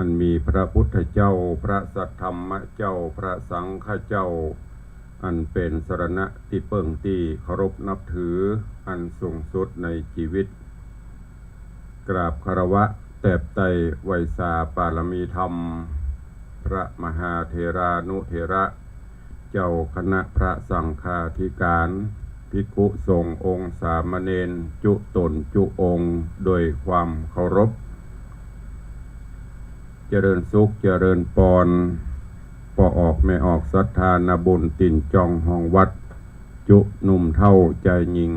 อันมีพระพุทธเจ้าพระสัทธรรมเจ้าพระสังฆเจ้าอันเป็นสรณะที่เปิ่งที่เคารพนับถืออันสูงสุดในชีวิตกราบคารวะแตบไตไวยสาปารมีธรรมพระมหาเถรานุเถระเจ้าคณะพระสังฆาธิการภิกขุสงฆ์องค์สามเณรจุตนจุองค์โดยความเคารพเจริญสุขเจริญปอนปอออกไม่ออกศรัทธานาบุญติ่นจองห้องวัดจุหนุ่มเท่าใจยิง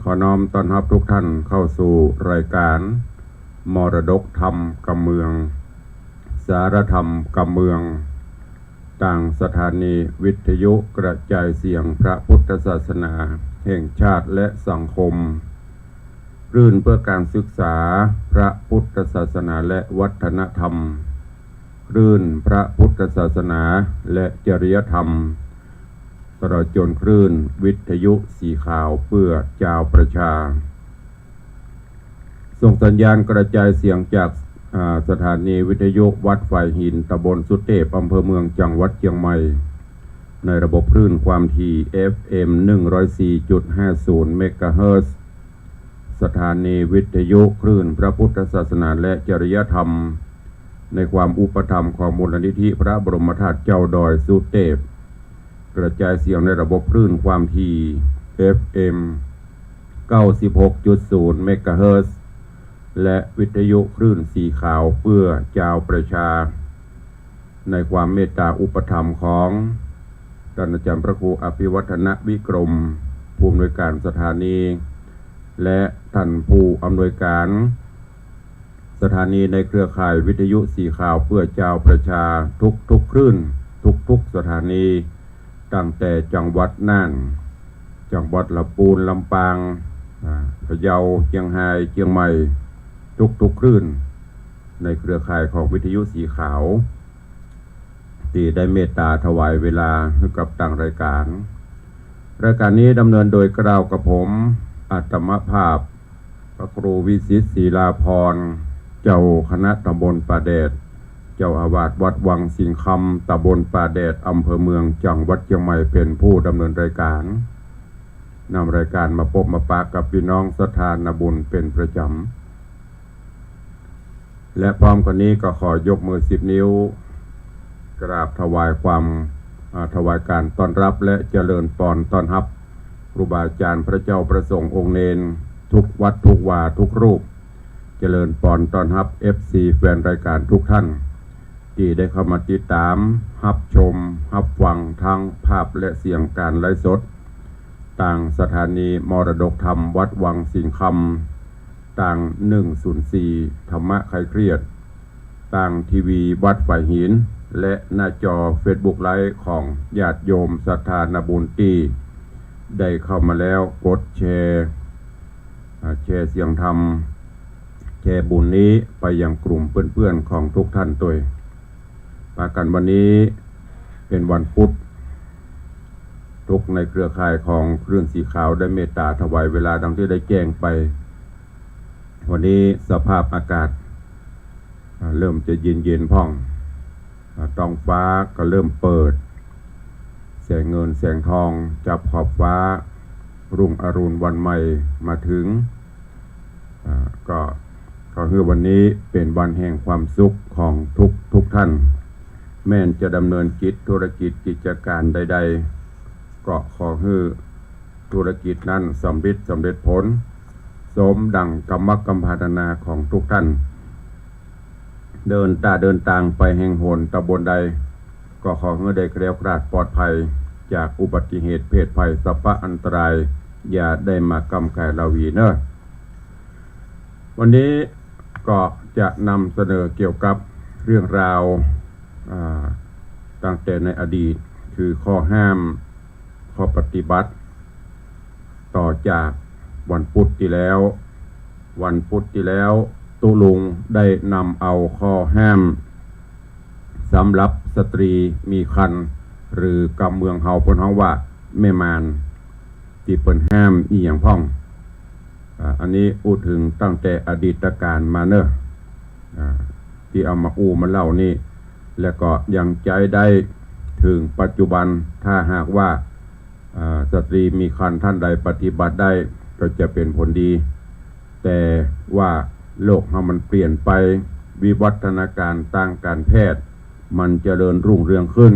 ขอน้อมต้อนรับทุกท่านเข้าสู่รายการมรดกธรรมกำเมืองสารธรรมกำเมืองต่างสถานีวิทยุกระจายเสียงพระพุทธศาสนาแห่งชาติและสังคมรื่นเพื่อการศึกษาพระพุทธศาสนาและวัฒนธรรมรื่นพระพุทธศาสนาและจริยธรรมตลอดจนคลื่นวิทยุสีขาวเพื่อเจ้าประชาส่งสัญญาณกระจายเสียงจากสถานีวิทยุวัดฝ่ายหินตำบลสุเทพอำเภอเมืองจังหวัดเชียงใหม่ในระบบคลื่นความถี่ FM 104.50 เมกะเฮิรตซ์สถานีวิทยุคลื่นพระพุทธศาสนาและจริยธรรมในความอุปถัมภ์ของมูลนิธิพระบรมธาตุเจ้าดอยสุเทพกระจายเสียงในระบบคลื่นความถี่ FM 96.0 เมกะเฮิรตซ์และวิทยุคลื่นสีขาวเพื่อเจ้าประชาในความเมตตาอุปถัมภ์ของท่านอาจารย์พระครูอภิวัฒนวิกรมผู้อำนวยการสถานีและท่านผู้อำนวยการสถานีในเครือข่ายวิทยุสีขาวเพื่อเจ้าประชาทุกคลื่นทุกสถานีตั้งแต่จังหวัดน่านจังหวัดลำพูนลำปางพะเยาเชียงรายเชียงใหม่ทุกคลื่นในเครือข่ายของวิทยุสีขาวที่ได้เมตตาถวายเวลาให้กับต่างรายการนี้ดำเนินโดยกล่าวกับผมอาตมภาพพระครูวิสิตศรีลาภรณ์เจ้าคณะตำบลป่าแดดเจ้าอาวาสวัดวังสิงคำตำบลป่าแดดอำเภอเมืองจังหวัดเชียงใหม่เป็นผู้ดำเนินรายการนำรายการมาพบมาปะกับพี่น้องศรัทธาญบุญเป็นประจำและพร้อมกันนี้ก็ขอยกมือ10 นิ้วกราบถวายถวายการต้อนรับและเจริญปอนต้อนรับครูบาอาจารย์พระเจ้าประสงค์องค์เนรทุกวัดทุกวาทุกรูปเจริญปอนต้อนรับ FC แฟนรายการทุกท่านที่ได้เข้ามาติดตามรับชมรับฟังทั้งภาพและเสียงการไลฟ์สดต่างสถานีมรดกธรรมวัดวังสิงคำต่าง104ธรรมะคลายเครียดต่างทีวีวัดฝ่ายหินและหน้าจอ Facebook ไลฟ์ของญาติโยมศรัทธาญบุญที่ได้เข้ามาแล้วกดแชร์เสียงธรรมแชร์บุญนี้ไปยังกลุ่มเพื่อนๆของทุกท่านด้วยปากันวันนี้เป็นวันพุธทุกในเครือข่ายของคลื่นสีขาวได้เมตตาถวายเวลาดังที่ได้แจ้งไปวันนี้สภาพอากาศเริ่มจะเย็นพ่องท้องฟ้าก็เริ่มเปิดแสงเงินแสงทองจับขอบฟ้ารุ่งอรุณวันใหม่มาถึงก็คือวันนี้เป็นวันแห่งความสุขของทุกท่านแม้นจะดำเนินธุรกิจกิจการใดๆก็ขอให้ธุรกิจนั้นสำเร็จผลสมดังกรรมพัฒนาของทุกท่านเดินทางไปแห่งหนตำบลใดก็ขอให้ได้แคล้วคลาดปลอดภัยจากอุบัติเหตุเพศภัยสัพพะอันตรายอย่าได้มากำแก่เราวีเนอะวันนี้ก็จะนำเสนอเกี่ยวกับเรื่องราวตั้งแต่ในอดีตคือข้อห้ามข้อปฏิบัติต่อจากวันพุธที่แล้วตุลุงได้นำเอาข้อห้ามสำหรับสตรีมีครรภ์หรือกำเมืองเฮาเพิ่นฮ้องว่าแม่มารที่เพิ่นห้ามอีหยังพ้อง อันนี้พูดถึงตั้งแต่อดีตการมาเนอะ ที่เอามาอู้มาเล่านี่แล้วก็ยังใจได้ถึงปัจจุบันถ้าหากว่าสตรีมีครรภ์ท่านใดปฏิบัติได้ก็จะเป็นผลดีแต่ว่าโลกมันเปลี่ยนไปวิวัฒนาการทางการแพทย์มันเจริญรุ่งเรืองขึ้น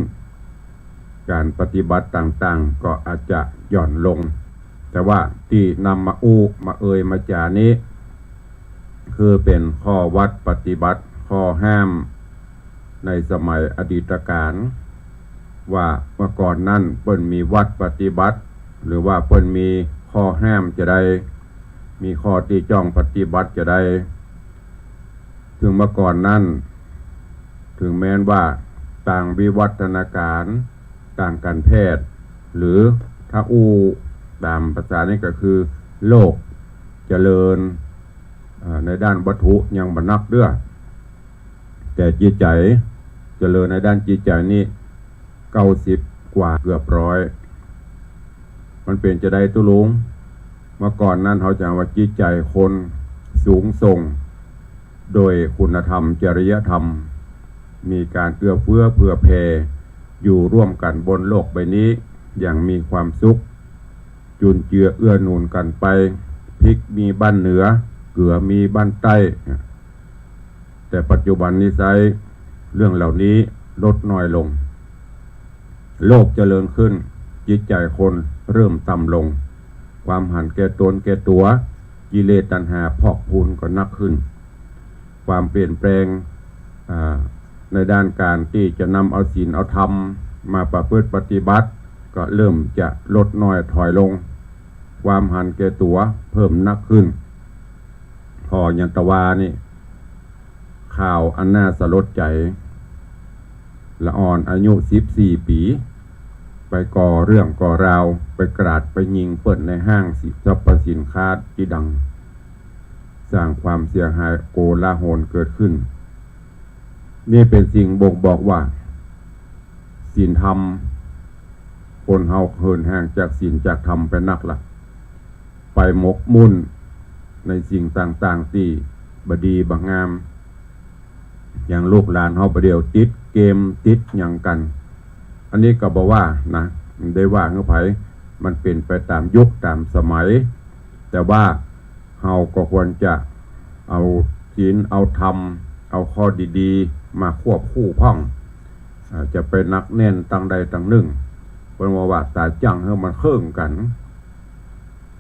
การปฏิบัติต่างๆก็อาจจะหย่อนลงแต่ว่าที่นำมาอู้มามาจานี้คือเป็นข้อวัดปฏิบัติข้อห้ามในสมัยอดีตการว่าเมื่อก่อนนั้นเปิ้นมีวัดปฏิบัติหรือว่าเปิ้นมีข้อห้ามจะได้มีข้อที่จ้องปฏิบัติจะได้ถึงเมื่อก่อนนั้นถึงแม้นว่าต่างวิวัฒนาการต่างการแพทย์หรือถ้าอู้ตามภาษานี้ก็คือโลกเจริญในด้านวัตถุยังบ่นักเด้อแต่จิตใจเจริญในด้านจิตใจนี่90กว่าเกือบ100มันเป็นจะได้ตุลุงเมื่อก่อนนั้นเขาจะว่าจิตใจคนสูงส่งโดยคุณธรรมจริยธรรมมีการเอื้อเฟื้อเผื่อแผ่อยู่ร่วมกันบนโลกใบนี้อย่างมีความสุขจุนเจือเอื้อหนุนกันไปพริกมีบ้านเหนือเกลือมีบ้านใต้แต่ปัจจุบันนี้ไซเรื่องเหล่านี้ลดน้อยลงโลกเจริญขึ้นจิตใจคนเริ่มต่ำลงความหันแก่ตนแก่ตัวกิเลสตัณหาพอกพูนก็นักขึ้นความเปลี่ยนแปลงในด้านการที่จะนำเอาศีลเอาธรรมมาประพฤติปฏิบัติก็เริ่มจะลดน้อยถอยลงความหันแก่ตัวเพิ่มนักขึ้นพอยันตวานี่ข่าวอันน่าสลดใจละอ่อนอายุ14 ปีไปก่อเรื่องก่อราวไปกราดไปยิงเปิดในห้างสรรพสินค้าที่ดังสร้างความเสียหายโกลาหลเกิดขึ้นนี่เป็นสิ่งบ่งบอกว่าศีลธรรมคนเฮาเหินห่างจากศีลจากธรรมไปนักละไปหมกมุ่นในสิ่งต่างๆที่บดีบางามอย่างลูกหลานเฮาประเดี๋ยวติดเกมติดหยังกันอันนี้ก็บอกว่านะได้ว่าเงื้อไผมันเป็นไปตามยุคตามสมัยแต่ว่าเฮาก็ควรจะเอาศีลเอาธรรมเอาข้อดีๆมาควบคู่พ้องจะเป็นนักแน่นตั้งใดตั้งหนึ่งเป็นว่าตาจังให้มันเครื่องกัน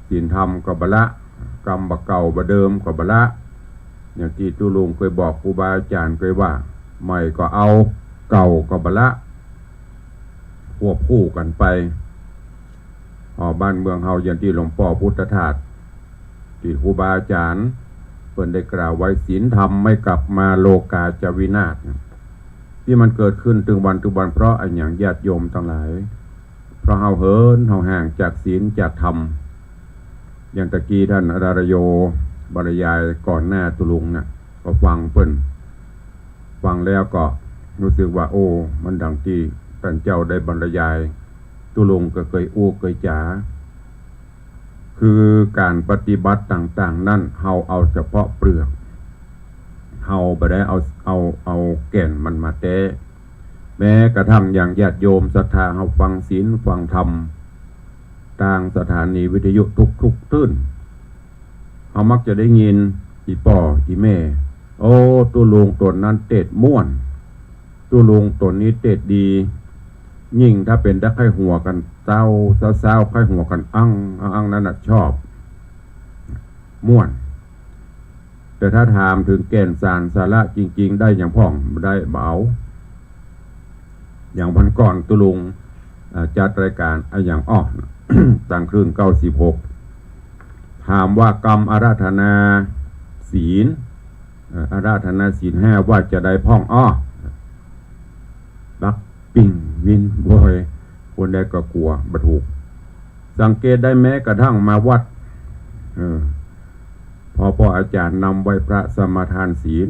ศีลธรรมกับบละกรรมบะเก่าบะเดิมกับบละอย่างที่ตุลุงเคยบอกครูบาอาจารย์เคยว่าใหม่ก็เอาเก่ากับบละควบคู่กันไปบ้านเมืองเฮาอย่างที่หลวงพ่อพุทธทาสที่ครูบาอาจารย์เพิ่นได้กล่าวไว้ศีลธรรมไม่กลับมาโลกาจะวินาศที่มันเกิดขึ้นถึงวันทุกวันเพราะอันอย่างญาติโยมทั้งหลายเพราะเฮาเหินเฮาห่างจากศีลจากธรรมอย่างตะกี้ท่านอรโยบรรยายก่อนหน้าตุลุงน่ะก็ฟังเพิ่นฟังแล้วก็รู้สึกว่าโอ้มันดังที่ท่านเจ้าได้บรรยายตุลุงก็เคยอู้เคยจ๋าคือการปฏิบัติต่างๆนั่นเฮาเอาเฉพาะเปลือกเฮาบ่ได้เอาแก่นมันมาแต้แม้กระทั่งอย่างญาติโยมศรัทธาเฮาฟังศีลฟังธรรมทางสถานีวิทยุทุกตื้นเฮามักจะได้ยินอีป่ออีแม่โอ้ตุลุงตัวนั้นเตดม่วนตุลุงตัวนี้เตดดียิ่งถ้าเป็นได้ไข้หัวกันเต้าเศร้าไข้หัวกันอั้งนั้นน่ะชอบม่วนแต่ถ้าถามถึงแก่นสาระจริงๆได้อย่างพ่องได้เบาอย่างวันก่อนตุลุงจัดรายการอย่างอ้อ ตั้งคลื่น96ถามว่ากรรมอาราธนาศีลอาราธนาศีล5ว่าจะได้พ่องอ้อรักปิ่งวินบอยคนใดก็กลัวบัถูกสังเกตได้แม้กระทั่งมาวัดพอพ่ออาจารย์นำไว้พระสมทานศีล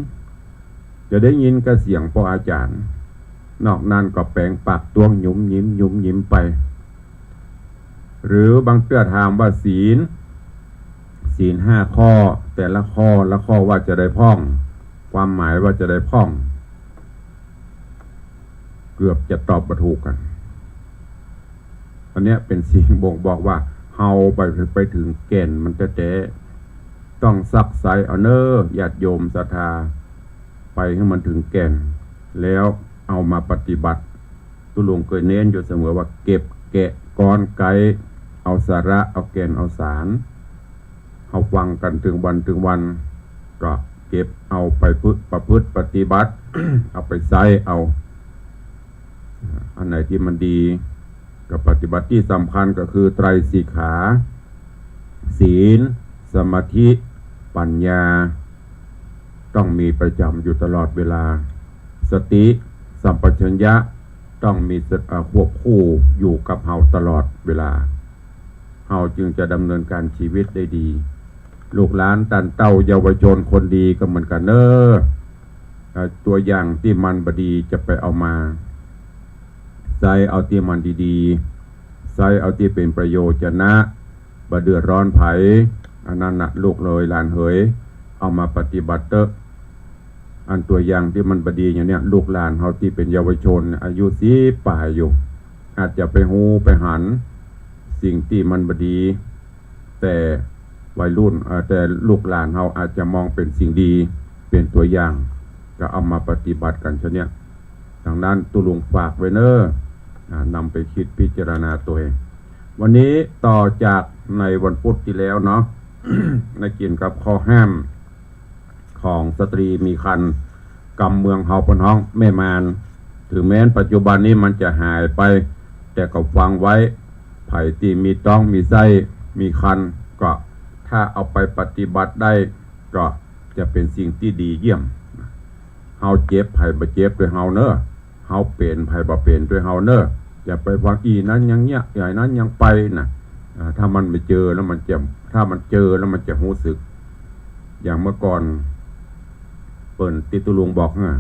จะได้ยินกระเสียงพ่ออาจารย์นอกนั้นก็แปลงปากตัวหยุมยิ้มไปหรือบางเตื้อถามว่าศีล5 ข้อแต่ละข้อว่าจะได้พ่อง ความหมายว่าจะได้พ่องเกือบจะตอบประถูกกันอันเนี้ยเป็นสิ่งบ่งบอกว่าเฮาไปถึงแก่นมันแต่ต้องซักไซเอาเนอญาติโยมศรัทธาไปให้มันถึงแก่นแล้วเอามาปฏิบัติตุลุงเคยเน้นอยู่เสมอว่าเก็บแกะก้อนไกเอาสาระเอาแก่นเอาสารเอาฟังกันถึงวันก็เก็บเอาไปประพฤติปฏิบัติ เอาไปใช้เอาอันไหนที่มันดีกับปฏิบัติที่สำคัญก็คือไตรสิกขาศีลสมาธิปัญญาต้องมีประจำอยู่ตลอดเวลาสติสัมปชัญญะต้องมีควบคู่อยู่กับเฮาตลอดเวลาเฮาจึงจะดำเนินการชีวิตได้ดีลูกหลานตันเต้าเยาวชนคนดีก็เหมือนกันเนอะตัวอย่างที่มันบดีจะไปเอามาใส่เอาที่มันดีๆใส่เอาที่เป็นประโยชน์นะบ่เดือดร้อนไผอันนั้นนะลูกเลยหลานเหยเอามาปฏิบัติเตอะอันตัวอย่างที่มันบดีอย่างเนี้ยลูกหลานเขาที่เป็นเยาวชนอายุ10 ป่ายอยู่อาจจะไปหูไปหันสิ่งที่มันบดีแต่วัยรุ่นแต่ลูกหลานเขาอาจจะมองเป็นสิ่งดีเป็นตัวอย่างก็เอามาปฏิบัติกันเช่นนี้ดังนั้นตุลุงฝากไว้เนอนำไปคิดพิจารณาตัวเองวันนี้ต่อจากในวันพุธที่แล้วเนาะ ในเกี่ยวกับข้อห้ามของสตรีมีครรภ์กำเมืองเฮาปนห้องแม่มารถึงแม้นปัจจุบันนี้มันจะหายไปแต่ก็ฟังไว้ไผ่ที่มีต้องมีไส้มีครรภ์ก็ถ้าเอาไปปฏิบัติได้ก็จะเป็นสิ่งที่ดีเยี่ยมเฮาเจ็บไผ่บ่เจ็บด้วยเฮาเนอะเฮาเป็นไผ่บ่เป็นด้วยเฮาเนอะอย่าไปฟังอีนั้นยังเนี้ยใหญ่นั้นยังไปนะถ้ามันไม่เจอแล้วมันจะถ้ามันเจอแล้วมันจะรู้สึกอย่างเมื่อก่อนเปิ้นติตุลุงบอกนะ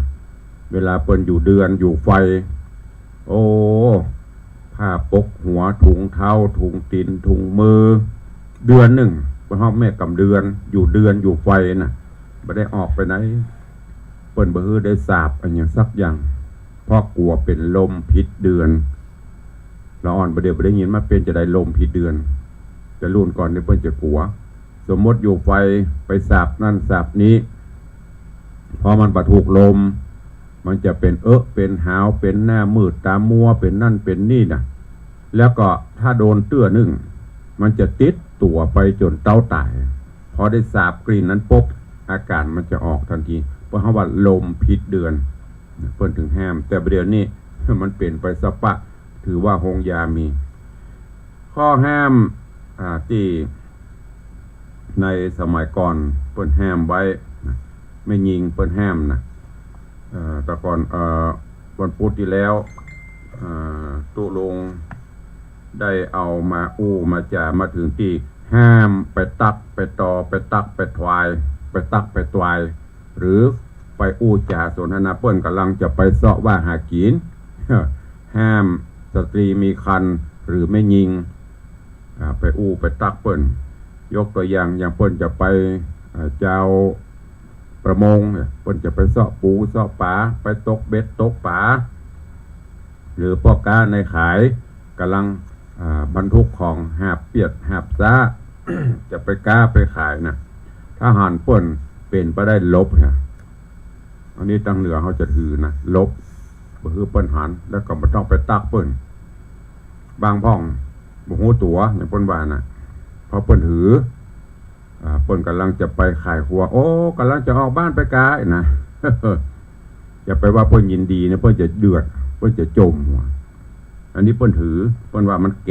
เวลาเปิ้นอยู่เดือนอยู่ไฟโอ้ผ้าปกหัวถุงเท้าถุงตีนถุงมือเดือนหนึ่งเปิ้นฮอบแม่กำเดือนอยู่ไฟน่ะไม่ได้ออกไปไหนเปิ้นบ่ฮือได้สาบอันอย่างสักอย่างเพราะกลัวเป็นลมพิษเดือนเราอ่อนประเดี๋ยวได้ยินมาเป็นจะได้ลมพิษเดือนจะรุ่นก่อนนี่เปิ้นจะกลัวสมมติอยู่ไฟไปสาบนั่นสาบนี้พอมันประทุกลมมันจะเป็นเป็นหาวเป็นหน้ามืดตามัวเป็นนั่นเป็นนี่นะแล้วก็ถ้าโดนเตื้อนึ่งมันจะติดตัวไปจนเต้าตายพอได้สาบกลิ่นนั้นปุ๊บอาการมันจะออกทันทีเพราะว่าลมพิษเดือนเพิ่นถึงห้ามแต่ประเดี๋ยวนี้มันเปลี่ยนไปสปะถือว่าหงยามีข้อห้ามที่ในสมัยก่อนเปิ้นห้ามไว้ไม่ยิงเปิ้นห้ามนะแต่ก่อนวันพุธที่แล้วตุลงได้เอามามาจ่ามาถึงที่ห้ามไปตักไปตอไปตักไปถวายไปตักไปถวายหรือไปจ่าสนทนาเปิ้นกำลังจะไปเสาะว่าหากิน ห้ามสตรีมีครรภ์หรือไม่ยิงไปไปตักเปิ้นยกตัวอย่างเปิ้นจะไปเจ้าประมงเปิ้นจะไปเสาะปูเสาะปลาไปตกเบ็ดตกปลาหรือพ่อค้าในขายกำลังบรรทุกของหาบเปียดหาบซ่า จะไปก้าไปขายนะถ้าหันเปิ้นเป็นไปได้ลบฮะอันนี้ตั้งเหนือเขาจะถือนะลบก็คือเปิ้นหันแล้วก็ไม่ต้องไปตักเปิ้นบางพ่องบุหูตัวอย่างเปิ้นว่านะพอเปิ้นถือเปิ้นกำลังจะไปขายหัวกำลังจะออกบ้านไปกายนะ อย่าไปว่าเปิ้นยินดีนะเปิ้นจะเดือดเปิ้นจะจมหัวอันนี้เปิ้นถือเปิ้นว่ามันแก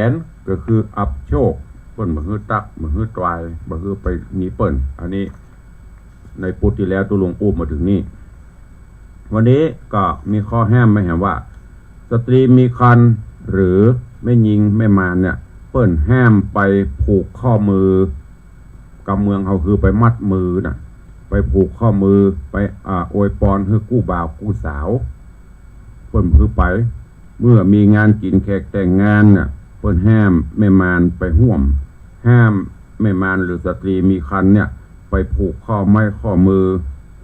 นก็คืออับโชคเปิ้นบ่ฮื้อตักบ่ฮื้อตวายบ่ฮื้อไปนี้เปิ้นอันนี้ในพุทธที่แล้วตุลงมาถึงนี่วันนี้ก็มีข้อห้ามไม่เห็นว่าสตรีมีครรภ์หรือไม่ยิงไม่มารเนี่ยเปิ้นห้ามไปผูกข้อมือกำเมืองเขาคือไปมัดมือน่ะไปผูกข้อมือไปอวยพรให้กู้บ่าวกู้สาวเปิ้นคือไปเมื่อมีงานกินแขกแต่งงานน่ะเปิ้นห้ามแม่มารไปห่วมห้ามแม่มารหรือสตรีมีครรภ์เนี่ยไปผูกข้อไม้ข้อมือ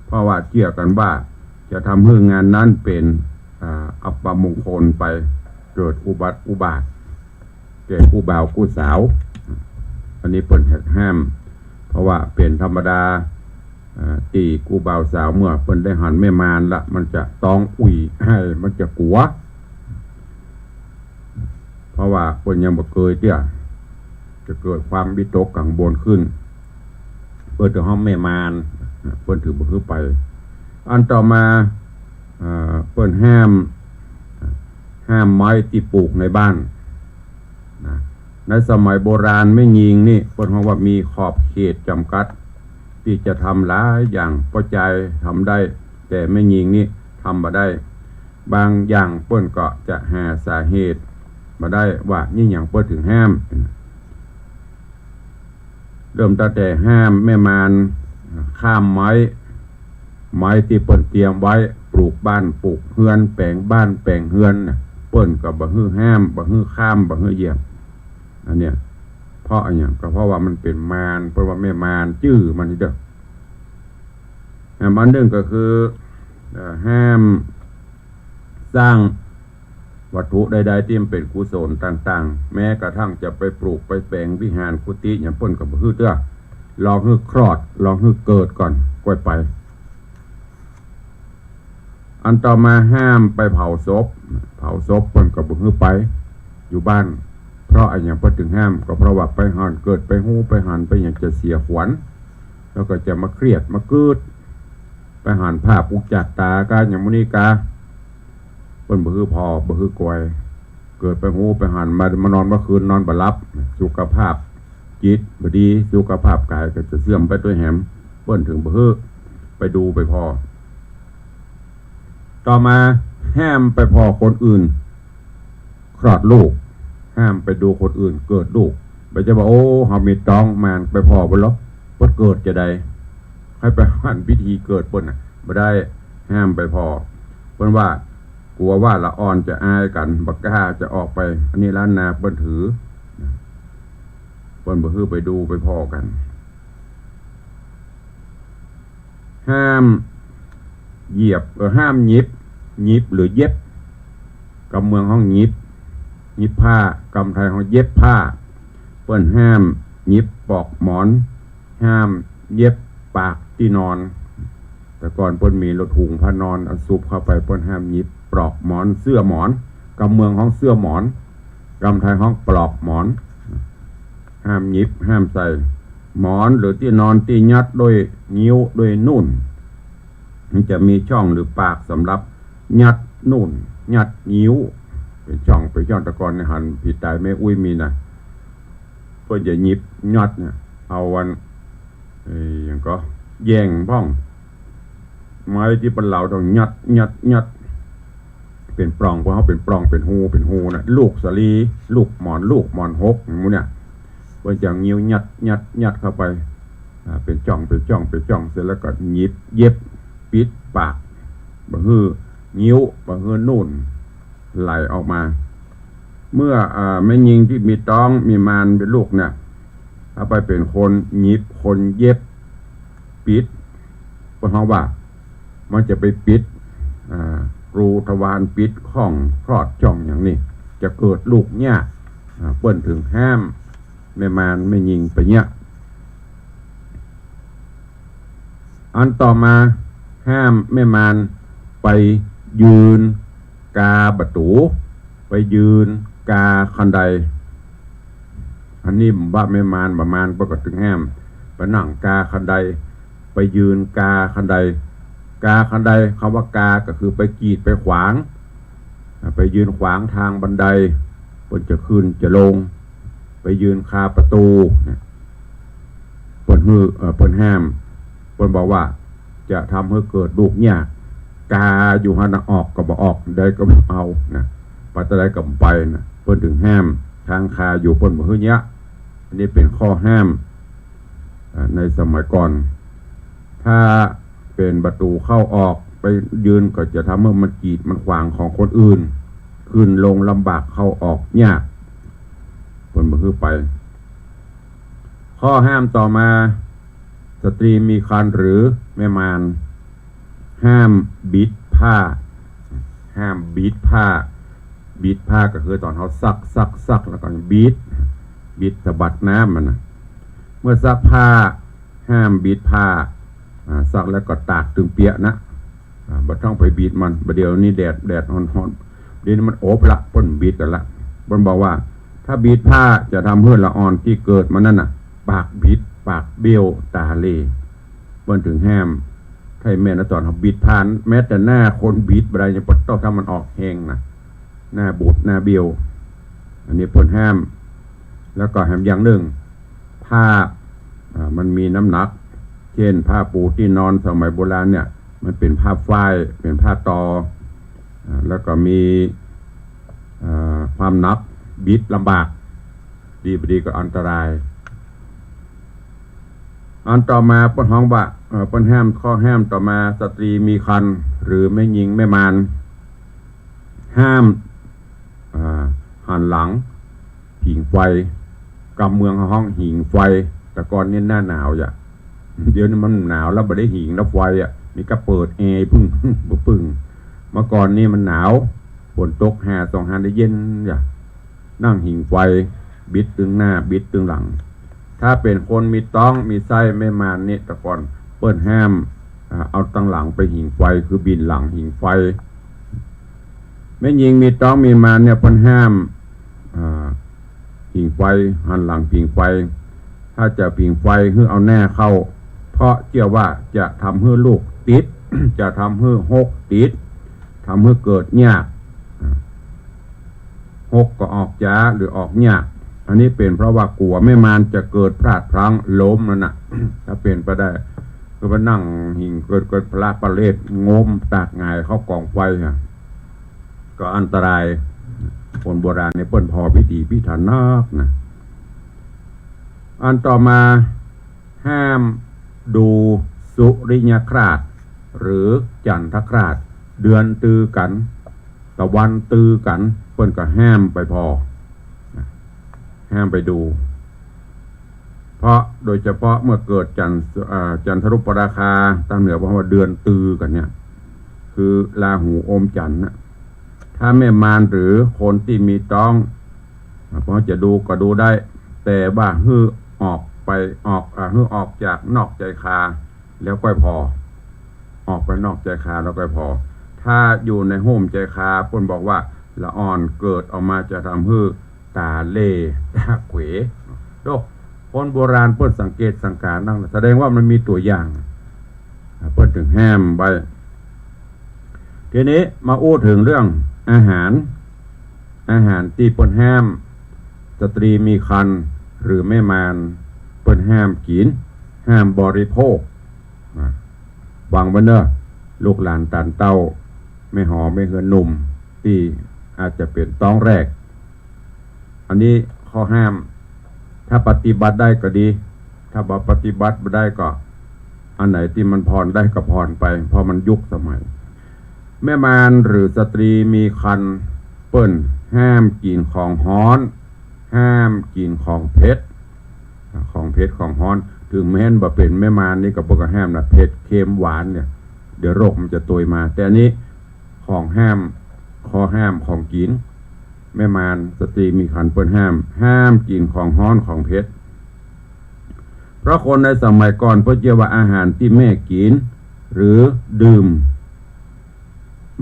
เพราะว่าเชื่อกันว่าจะทำให้งานนั้นเป็นอัปมงคลไปเกิดอุบัติอุบาทแก่ผู้บ่าวผู้สาวอันนี้เปิ่นห้ามเพราะว่าเป็นธรรมดาตีกูบ่าวสาวเมื่อเปิ่นได้หันแม่มารละมันจะต้องอุ่ยให้มันจะกลัวเพราะว่าเปิ่นยังบ่เคยเตี้ยจะเกิดความวิตกกังวลขึ้นเปิ่นถือห้องแม่มารเปิ่นถือบ่คือไปอันต่อมาเปิ่นห้ามไม้ที่ปลูกในบ้านนะในสมัยโบราณไม่ยิงนี่เปิ่นเฮาว่ามีขอบเขตจำกัดที่จะทำหลายอย่างพอใจทำได้แต่ไม่ยิงนี่ทำมาได้บางอย่างเปิ่นก็จะหาสาเหตุมาได้ว่านี่อย่างเปิ่นถึงห้ามเริ่มตั้งแต่ห้ามแม่มารข้ามไม้ที่เปิ่นเตรียมไว้ปลูกบ้านปลูกเฮือนแปลงบ้านแปลงเฮือนเปิ่นก็บ่ฮื้อห้ามบ่ฮื้อข้ามบ่ฮื้อเหยียบอันเนี้ยเพราะอย่างก็เพราะว่ามันเป็นมารเพราะว่าแม่มารจื้อมันนี่เด้อมันหนึ่งก็คือห้ามสร้างวัตถุใดๆที่มันเป็นกุศลต่างๆแม้กระทั่งจะไปปลูกไปแปลงวิหารกุฏิอย่างเปิ้นก็บ่ฮื้อเด้อลองฮื้อคลอดลองฮื้อเกิดก่อนค่อยไปอันต่อมาห้ามไปเผาศพเปิ้นก็บ่ฮื้อไปอยู่บ้านเพราะอย่างเปิ้นถึงห้ามก็เพราะว่าไปหันเกิดไปหู้ไปหันไปอย่างจะเสียขวัญแล้วก็จะมาเครียดมากืดไปหันภาพอุกจักตากาอย่างมุนีกาเปิ้นบ่ฮื้อพอบ่ฮื้อกวยเกิดไปหู้ไปหันมานอนเมื่อคืนนอนบ่หลับสุขภาพจิตบ่ดีสุขภาพกายก็จะเสื่อมไปด้วยแหมเปิ้นถึงบ่ฮื้อไปดูไปพอต่อมาห้ามไปพอคนอื่นคลอดลูกห้ามไปดูคนอื่นเกิดลูกไปจะบอกโอ้เฮามีต้องมานไปพอบ่ล่ะบ่เกิดจะใดให้ไปหันพิธีเกิดเปิ้นน่ะบ่ได้ห้ามไปพอเปิ้นว่ากลัวว่าละอ่อนจะอายกันบ่กล้าจะออกไปอันนี้ล้านนาเปิ้นถือเปิ้นบ่ฮื้อไปดูไปพอกันห้ามเหยียบห้ามหยิบหรือเย็บกำเมืองห้องหยิบผ้ากำไทยห้องเย็บผ้าเปิ้นห้ามหยิบปอกหมอนห้ามเย็บปากที่นอนแต่ก่อนเปิ้นมีรถหุงผ้านอนเอาซุปเข้าไปเปิ้นห้ามหยิบปลอกหมอนเสื้อหมอนกำเมืองห้องเสื้อหมอนกำไทยห้องปลอกหมอนห้ามหยิบห้ามใส่หมอนหรือที่นอนที่ยัดด้วยนิ้วด้วยนุ่นมันจะมีช่องหรือปากสำหรับยัดนุ่นยัดนิ้วเป็นช่องตะกอนในหันผิดตายไม่อุ้ยมีนะเพื่อจะหยิบยัดเนี่ยเอาวันอย่างก็แย่งบ้องไม้ที่เป็นเหล่าต้องยัดเป็นปล่องเพราะเขาเป็นปล่องเป็นหูนะลูกสลีลูกหมอนหกมูเนี่ยเพื่อจะนิ้วยัดเข้าไปเป็นจ่องเสร็จแล้วก็หยิบเย็บปิดปากบะฮื้อนิ้วบะฮื้อนุ่นไหลออกมาเมื่อแม่ยิงที่มีต้องมีมารเป็นลูกเนี่ยถ้าไปเป็นคนหยิบคนเย็บปิดเพราะว่ามันจะไปปิดรูทวารปิดข้องคลอดจ่องอย่างนี้จะเกิดลูกเนี่ยเปิ้นถึงห้ามแม่มารไม่ยิงไปเนี่ยอันต่อมาห้ามแม่มารไปยืนกาประตูไปยืนกาคันใดอันนี้บ้าแม่มารประมาณปกติห้ามไปนั่งกาคันใดไปยืนกาคันใดคำว่ากาก็คือไปกีดไปขวางไปยืนขวางทางบันไดเพิ่นจะขึ้นจะลงไปยืนคาประตูเพิ่นห้ามเพิ่นบอกว่าจะทำให้เกิดลูกยากกาอยู่หันออกก็บ่ออกได้ก็บ่เอานะปัตตะไดก็ไปนะเพิ่นถึงห้ามทางคาอยู่เพิ่นบ่ฮื้อเนี้ยอันนี้เป็นข้อห้ามในสมัยก่อนถ้าเป็นประตูเข้าออกไปยืนก็จะทำให้มันกีดมันขวางของคนอื่นขึ้นลงลำบากเข้าออกยากเพิ่นบ่ฮื้อไปข้อห้ามต่อมาสตรีมีครรภ์หรือแม่มาร ห้ามบิดผ้าห้ามบิดผ้าบิดผ้าก็คือตอนเขาซักแล้วก็บิดสะบัดน้ำมันนะเมื่อซักผ้าห้ามบิดผ้าซักแล้วก็ตากตึงเปียกนะบ่ต้องไปบีดมันประเดี๋ยวนี้แดดร้อนเดี๋ยวนี้มันโอบละป้นบีดกันละป้นบอกว่าถ้าบีดผ้าจะทำให้ละอ่อนที่เกิดมันนั่นน่ะปากบิดปากเบี้ยวตาเล่ป้นถึงแห้มไทยแม่นะตอนเขาบีดผ่านแม้แต่หน้าคนบีดอะไรยังต้องทำมันออกแห้งนะหน้าบูดหน้าเบี้ยวอันนี้ป้นห้ามแล้วก็แหมอย่างหนึ่งผ้ามันมีน้ำหนักเช่นผ้าปูที่นอนสมัยโบราณเนี่ยมันเป็นผ้าฝ้ายเป็นผ้าตอแล้วก็มีความหนักบิดลำบากดีก็อันตรายอันต่อมาปนห้องว่าปนห้ามข้อห้ามต่อมาสตรีมีครรภ์หรือไม่หญิงไม่มานห้ามหันหลังหิ่งไฟกำเมืองห้องหิ่งไฟแต่ก่อนนี่หน้าหนาวเดี๋ยวนี้มันหนาวแล้วไม่ได้หิ่งแล้วไฟมีก็เปิดแอร์พึ่งเมื่อก่อนนี่มันหนาวฝนตก2 5ได้เย็นนั่งหิ่งไฟบิดตึงหน้าบิดตึงหลังถ้าเป็นคนมีต้องมีไส้ไม่มานนี่แต่ก่อนเปิ้นห้ามเอาตั้งหลังไปหิ่งไฟคือบินหลังหิ่งไฟไม่ยิงมีต้องมีมานเนี่ยเปิ้นห้ามหิ่งไฟหันหลังผิงไฟถ้าจะผิงไฟคือเอาแน่เข้าเพราะเชื่อว่าจะทำให้ลูกติด จะทำให้หกติดทำให้เกิดยากหกก็ออกจ้าหรือออกยากอันนี้เป็นเพราะว่ากลัวไม่มานจะเกิดพลาดพลั้งล้มนั่นน่ะ ถ้าเป็นไปได้ก็ไปนั่งหิ่งเกิดพลาดประเลศงมตากงายเข้ากองไฟก็อันตรายคนโบราณในเปิ้นพอพิธีพิถันนักนะอันต่อมาห้ามดูสุริยคราสหรือจันทคราสเดือนตือกันตะวันตือกันเปิ้นก็ห้ามไปพอห้ามไปดูเพราะโดยเฉพาะเมื่อเกิดจันทรุปราคาตามเหนือเพราะว่าเดือนตือกันเนี่ยคือราหูอมจันทร์นะถ้าแม่มารหรือคนที่มีต้องเพราะจะดูก็ดูได้แต่ว่าฮือออกจากนอกใจคาแล้วก็พอออกไปนอกใจคาแล้วก็พอถ้าอยู่ในห้มใจคาเพิ่นบอกว่าละอ่อนเกิดออกมาจะทำให้ตาเล่ตาเขวโดคนโบราณเพิ่นสังเกตสังการนั่งแสดงว่ามันมีตัวอย่างเพิ่นถึงห้ามไว้ทีนี้มาอู้ถึงเรื่องอาหารที่เพิ่นห้ามสตรีมีครรภ์หรือแม่มารเปิ้นห้ามกินห้ามบริโภควางไว้เนอะลูกหลานตันเต้าไม่หอไม่เหือนหนุ่มที่อาจจะเป็นต้องแรกอันนี้ข้อห้ามถ้าปฏิบัติได้ก็ดีถ้าบ่ปฏิบัติไม่ได้ก็อันไหนที่มันผ่อนได้ก็ผ่อนไปเพราะมันยุคสมัยแม่มารหรือสตรีมีครรภ์เปิ้นห้ามกินของฮ้อนห้ามกินของเผ็ดของฮ้อนถึงแม้นบ่เป็นแม่มารนี่ก็บ่ก็ห้ามนะเผ็ดเค็มหวานเนี่ยเดี๋ยวโรคมันจะตวยมาแต่อันนี้ของห้ามข้อห้ามของกินแม่มารสตรีมีครรภ์เปิ้นห้ามกินของฮ้อนของเผ็ดเพราะคนในสมัยก่อนเพิ่นเชื่อว่าอาหารที่แม่กินหรือดื่ม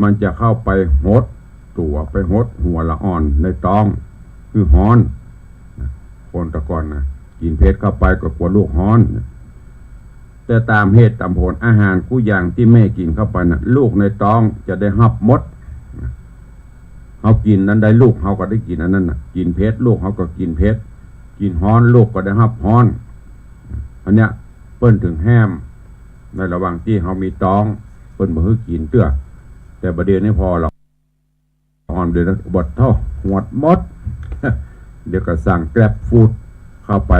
มันจะเข้าไปหดตัวไปหดหัวละอ่อนในท้องคือฮ้อนคนตะก่อนนะกินเผ็ดเข้าไปก็กลัวลูกฮ้อนแต่ตามเหตุตามผลอาหารกู้อย่างที่แม่กินเข้าไปนะลูกในท้องจะได้รับหมดเขากินนั้นได้ลูกเขาก็ได้กินอันนั้นนะกินเผ็ดลูกเขาก็กินเผ็ดกินฮ้อนลูกก็ได้รับฮ้อนอันเนี้ยเปิ้นถึงห้ามในระหว่างที่เขามีท้องเปิ้นบ่ให้กินเตื้อแต่ประเดี๋ยวนี้พอหรอกอ่อนเดี๋ยวบดเท่าหวดมด เดี๋ยวก็สั่งแกร็บฟูดเข้าไป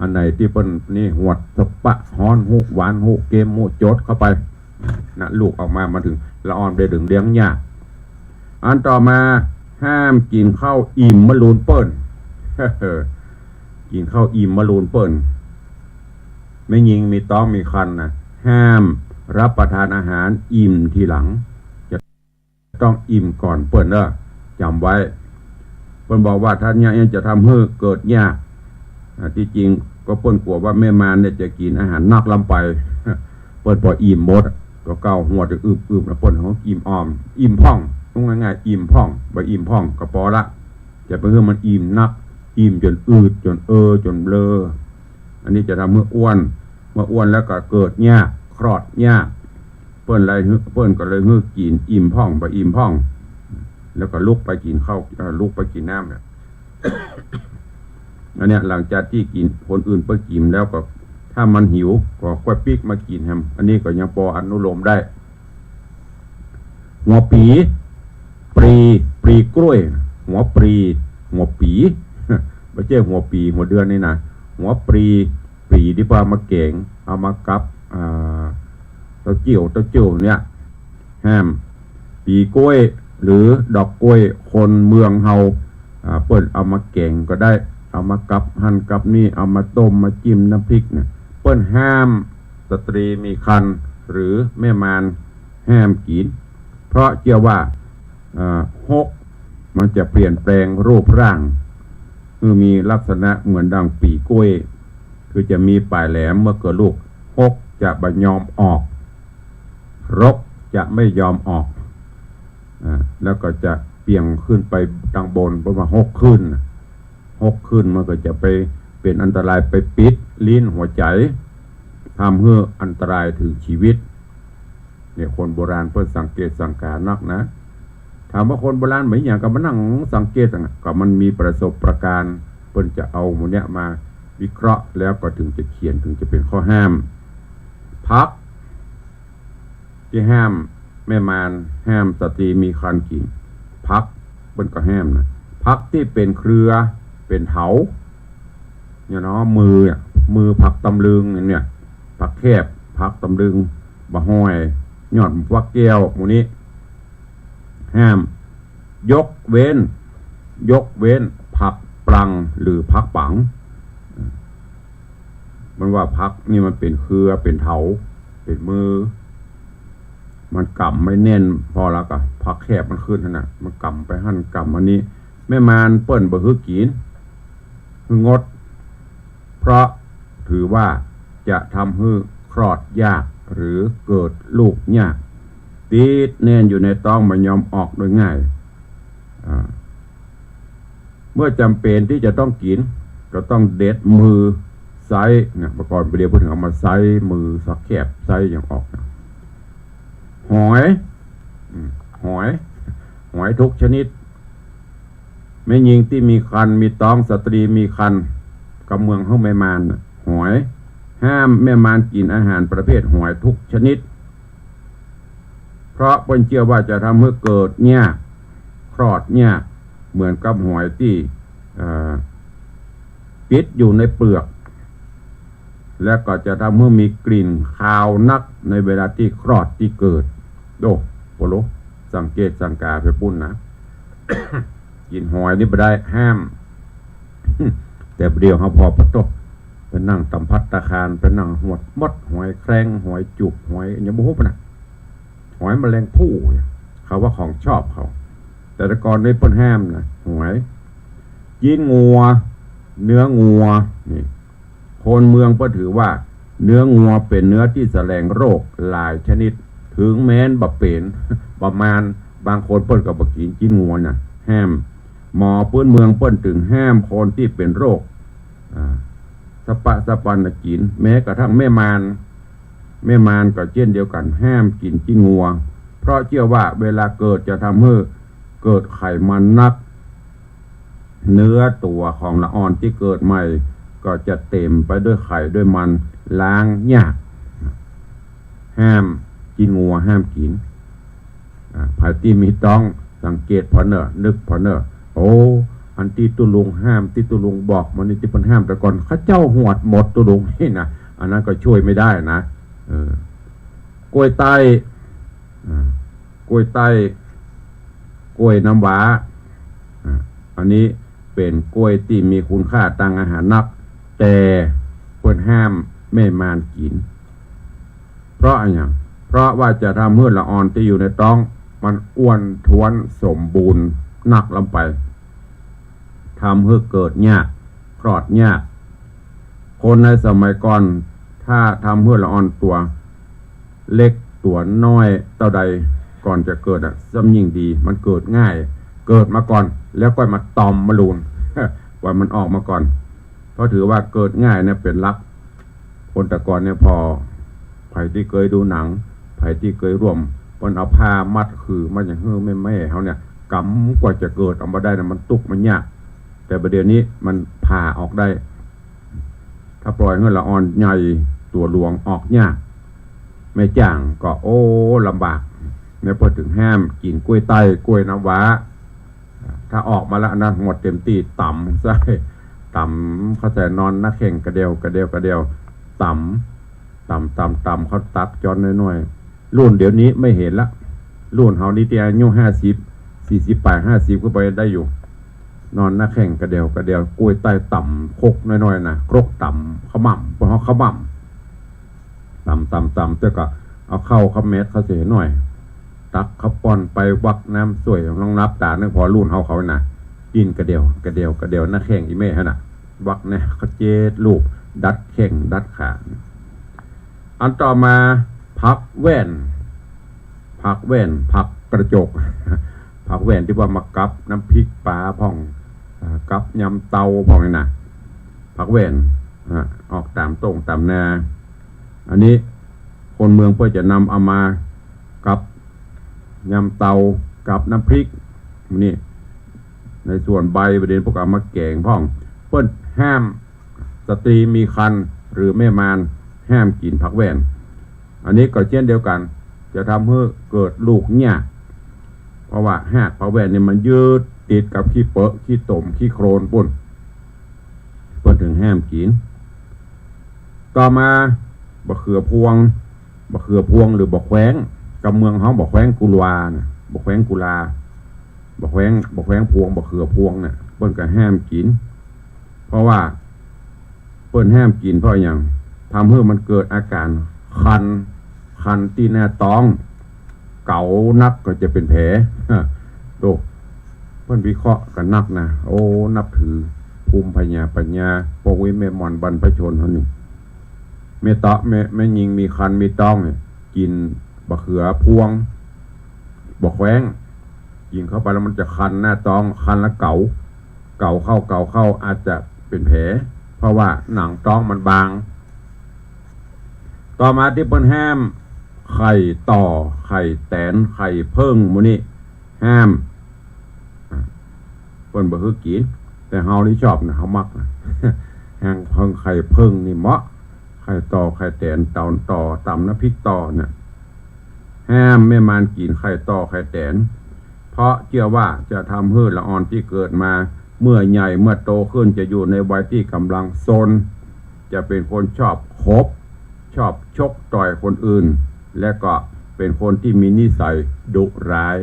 อันไหนที่เปิ้นนี่หวดสปะฮ้อนหูหวานหูเกมหูโจดเข้าไปนะลูกออกมาถึงละอ่อนได้ถึงเลี้ยงยากอันต่อมาห้ามกินข้าวอิ่มมะรูนเปิ้น กินข้าวอิ่มมะรูนเปิ้นไม่ยิงมีต้องมีคันนะห้าม รับประทานอาหารอิ่มทีหลังจะต้องอิ่มก่อนเปิ้นเด้อจำไว้เปิ้นบอกว่าท่านเนี่ยจะทำให้เกิดยากที่จริงก็เปิ้นกลัวว่าแม่มารเนี่ยจะกินอาหารนักลำไปเปิ้นพออิ่มหมดก็เก้าหัวจะอึบๆนะเปิ้นของอิ่มออมอิ่มพ่องง่ายๆอิ่มพ่องบ่อิ่มพ่องก็พอละจะไปเพื่อมันอิ่มนักอิ่มจนอืดจนจนเบลออันนี้จะทำเมื่ออ้วนแล้วก็เกิดยากคลอดยากเปิ้นก็เลยกินอิ่มพ่องบ่อิ่มพ่อง แล้วก็ลุกไปกินข้าวลุกไปกินน้ำเนี่ย อันเนี้ยหลังจากที่กินคนอื่นไปกินแล้วก็ถ้ามันหิวก็ค่อยปิกมากินแฮมอันนี้ก็ยังพออนุโลมได้หัวปีกล้วยหัวปี ไม่ใช่หัวปีหัวเดือนนี่นะหัวปรีที่พามาเก่งเอามากับเต้าเจี้ยวเนี่ยแฮมปีกล้วยหรือดอกกล้วยคนเมืองเฮาเปิ้นเอามาแกงก็ได้เอามากับหั่นกับนี่เอามาต้มมาจิ้มน้ำพริกเนี่ยเปิ้นห้ามสตรีมีครรภ์หรือแม่มารห้ามกินเพราะเชื่อว่าหกมันจะเปลี่ยนแปลงรูปร่างคือมีลักษณะเหมือนดังปีกล้วยคือจะมีปลายแหลมเมื่อเกิดลูกหกจะบ่ยอมออกรกจะไม่ยอมออกแล้วก็จะเปี่ยงขึ้นไปทางบนเพราะว่าหกขึ้นมันก็จะไปเป็นอันตรายไปปิดลิ้นหัวใจทำให้อันตรายถึงชีวิตเนี่ยคนโบราณเพิ่นสังเกตสังการนักนะถามว่าคนโบราณเหมือนอย่างกับมานั่งสังเกตก็มันมีประสบประการณ์เพิ่นจะเอาหมู่เนี้ยมาวิเคราะห์แล้วก็ถึงจะเขียนถึงจะเป็นข้อห้ามพักที่ห้ามแม่มารห้ามสตรีมีครรภ์กินพักเปิ้นก็ห้ามนะพักที่เป็นเครือเป็นเถาเนี่ยเนาะมือผักตำลึงเนี่ยผักแคบผักตำลึงบะห้อยยอดฟักแก้วหมู่นี้ห้ามยกเว้นผักปลังหรือผักปังมันว่าผักนี่มันเป็นเครือเป็นเถาเป็นมือมันกำไม่แน่นพอแล้วก็ผักแคบมันขึ้นนะมันกำไปหั่นกำอันนี้แม่มารเปิ้นบ่ฮื้อกินคืองดเพราะถือว่าจะทำให้คลอดยากหรือเกิดลูกยากติดแน่นอยู่ในท้องไม่ยอมออกโดยง่ายเมื่อจำเป็นที่จะต้องกินก็ต้องเด็ดมือไซเนี่ยเมื่อก่อนไปเรียนพูดถึงเอามาไซมือสักแคบไซอย่างออกนะหอยทุกชนิดแม่หญิงที่มีครรภ์มีท้องสตรีมีครรภ์กับเมืองเฮาแม่มารหอยห้ามแม่มารกินอาหารประเภทหอยทุกชนิดเพราะเพิ่นเชื่อว่าจะทำให้เกิดยากคลอดยากเหมือนกับหอยที่ปิดอยู่ในเปลือกและก็จะทำให้มีกลิ่นคาวนักในเวลาที่คลอดที่เกิดโโลสังเกตสังกาไปปุ้นนะ กินหอยนี่ไม่ได้ห้าม แต่เดียวเขาพอปะโตไปนั่งตำพัดตะคารไปนั่งหวดมดหอยแครงหอยจุกหอยอย่างบุ้บนะหอยแมลงภู่เขาว่าของชอบเขาแต่ก่อนได้เปิ้นห้ามนะหอยกินงัวเนื้องัวนี่คนเมืองก็ถือว่าเนื้องัวเป็นเนื้อที่แสลงโรคหลายชนิดถึงแม้นบะเป็นประมาณบางคนเปิ้นก็บ่กินงัวน่ะห้ามหมอพื้นเมืองเปิ้นถึงห้ามคนที่เป็นโรคสปันกินแม้กระทั่งแม่มารก็เช่นเดียวกันห้ามกินงัวเพราะเชื่อว่าเวลาเกิดจะทำให้เกิดไขมันนักเนื้อตัวของละอ่อนที่เกิดใหม่ก็จะเต็มไปด้วยไข่ด้วยมันล้างยากห้ามกินงัวห้ามกินภายที่มีต้องสังเกตพอเนอนึกพอเนอโอ้อันที่ตุลุงห้ามที่ตุลุงบอกมันนี่ที่เพิ่นห้ามแต่ก่อนข้าเจ้าหวดหมดตุลุงนี่นะอันนั้นก็ช่วยไม่ได้นะกล้วยไต้กล้วยน้ำว้าอันนี้เป็นกล้วยที่มีคุณค่าทางอาหารนักแต่เพิ่นห้ามแม่มารกินเพราะอะไรอย่างเพ เพราะว่าจะทำให้ละออนที่อยู่ในท้องมันอ้วนท้วนสมบูรณ์หนักลงไปทำให้เกิดยากคลอดยากคนในสมัยก่อนถ้าทำให้ละออนตัวเล็กตัวน้อยเท่าใดก่อนจะเกิดซ้ำยิ่งดีมันเกิดง่ายเกิดมาก่อนแล้วก็มาตอมมาลูน ว่ามันออกมาก่อนเพราะถือว่าเกิดง่ายเนี่ยเป็นลักคนแต่ก่อนเนี่ยพอไผ่ที่เคยดูหนังไผ่ที่เคยร่วมมันเอาผ้ามัดคือมันอย่างแม่เขาเนี่ยกำกว่าจะเกิดออกมาได้นะมันตุกมันยากแต่ประเดี๋ยวนี้มันผ่าออกได้ถ้าปล่อยเงินละอ่อนใหญ่ตัวหลวงออกยากไม่จ้างก็โอ้ลำบากในพอถึงห้ามกินกล้วยไต้กล้วยน้ำว้าถ้าออกมาแล้วนะหมดเต็มตีต่ำใช่ต่ำเขาแต่นอนนักแข่งกระเดียวต่ำเขาตักจอนน้อยๆรุ่นเดี๋ยวนี้ไม่เห็นละรุ่นเฮานี่ที่อายุ50 40 50ก็ไปได้อยู่นอนนักแข่งกระเดียวกล้วยไต้ต่ำคกน้อยๆนะครกต่ำขมั่มเพราะเขาขมั่มต่ำแต่ก็เอาเข้าเขาเม็ดเขาเสียหน่อยตักเขาป้อนไปวักน้ำสวยลองรับตาเนื่องพอรุ่นเขานะกินกระเดียวนักแข่งอีเม่ฮะน่ะวักเนี่ยเขาเจ็ดลูกดัดแข่งดัดขาอันต่อมาพักแว่นพักกระจกพักแว่นที่ว่ามากับน้ำพริกปลาพ่องกับยำเตาพ่องนี่นะพักแว่นออกตามตรงตามนาอันนี้คนเมืองเพื่อจะนำเอามากับยำเตากับน้ำพริกนี่ในส่วนใบประเด็นพวกเอามาแกงพ่องเปิ้นห้ามสตรีมีครรภ์หรือแม่มารห้ามกินผักแว่นอันนี้ก็เช่นเดียวกันจะทำให้เกิดลูกเนี่ยเพราะว่าหากผักแว่นเนี่ยมันยืดติดกับขี้เปอะขี้ตมขี้โครนปุ่นเปิ้นถึงห้ามกินต่อมาบะเขือพวงหรือบะแขวงกับเมืองเขาบะแขวงกุลานะบะแขวงกุลาบะแขวงพวงบะเขือพวงเนี่ยเปิ้นก็ห้ามกินเพราะว่าเปิ้นห้ามกินเพราะอย่างทำให้มันเกิดอาการคันที่หน้าท้องเก่านักก็จะเป็นแผลโตเปิ้นวิเคราะห์กันนักนะโอ้นับถือภูมิปัญญาพวกวิเมมอนบรรพชนเขาหนึ่งเมตะแม่ยิงมีคันมีต้องกินบะเขือพวงบะแขวงกินเข้าไปแล้วมันจะคันหน้าท้องคันแล้วเก่าเข้าอาจจะเป็นแผลเพราะว่าหนังท้องมันบางต่อมาที่เปิ้นห้ามไข่ต่อไข่แตนไข่เพิ่งมื้อนี้ห้ามเปิ้นบ่คือกินแต่เฮานี่ชอบนะเฮามักนะแห้งเพิ่งไข่เพิ่งนี่เหมาะไข่ต่อไข่แตนเตาต่อตำน้ำพริกต่อเนี่ยห้ามแม่มารกินไข่ต่อไข่แตนเพราะเชื่อว่าจะทำให้ละอ่อนที่เกิดมาเมื่อใหญ่เมื่อโตขึ้นจะอยู่ในวัยที่กำลังซนจะเป็นคนชอบชกต่อยคนอื่นและก็เป็นคนที่มีนิสัยดุร้าย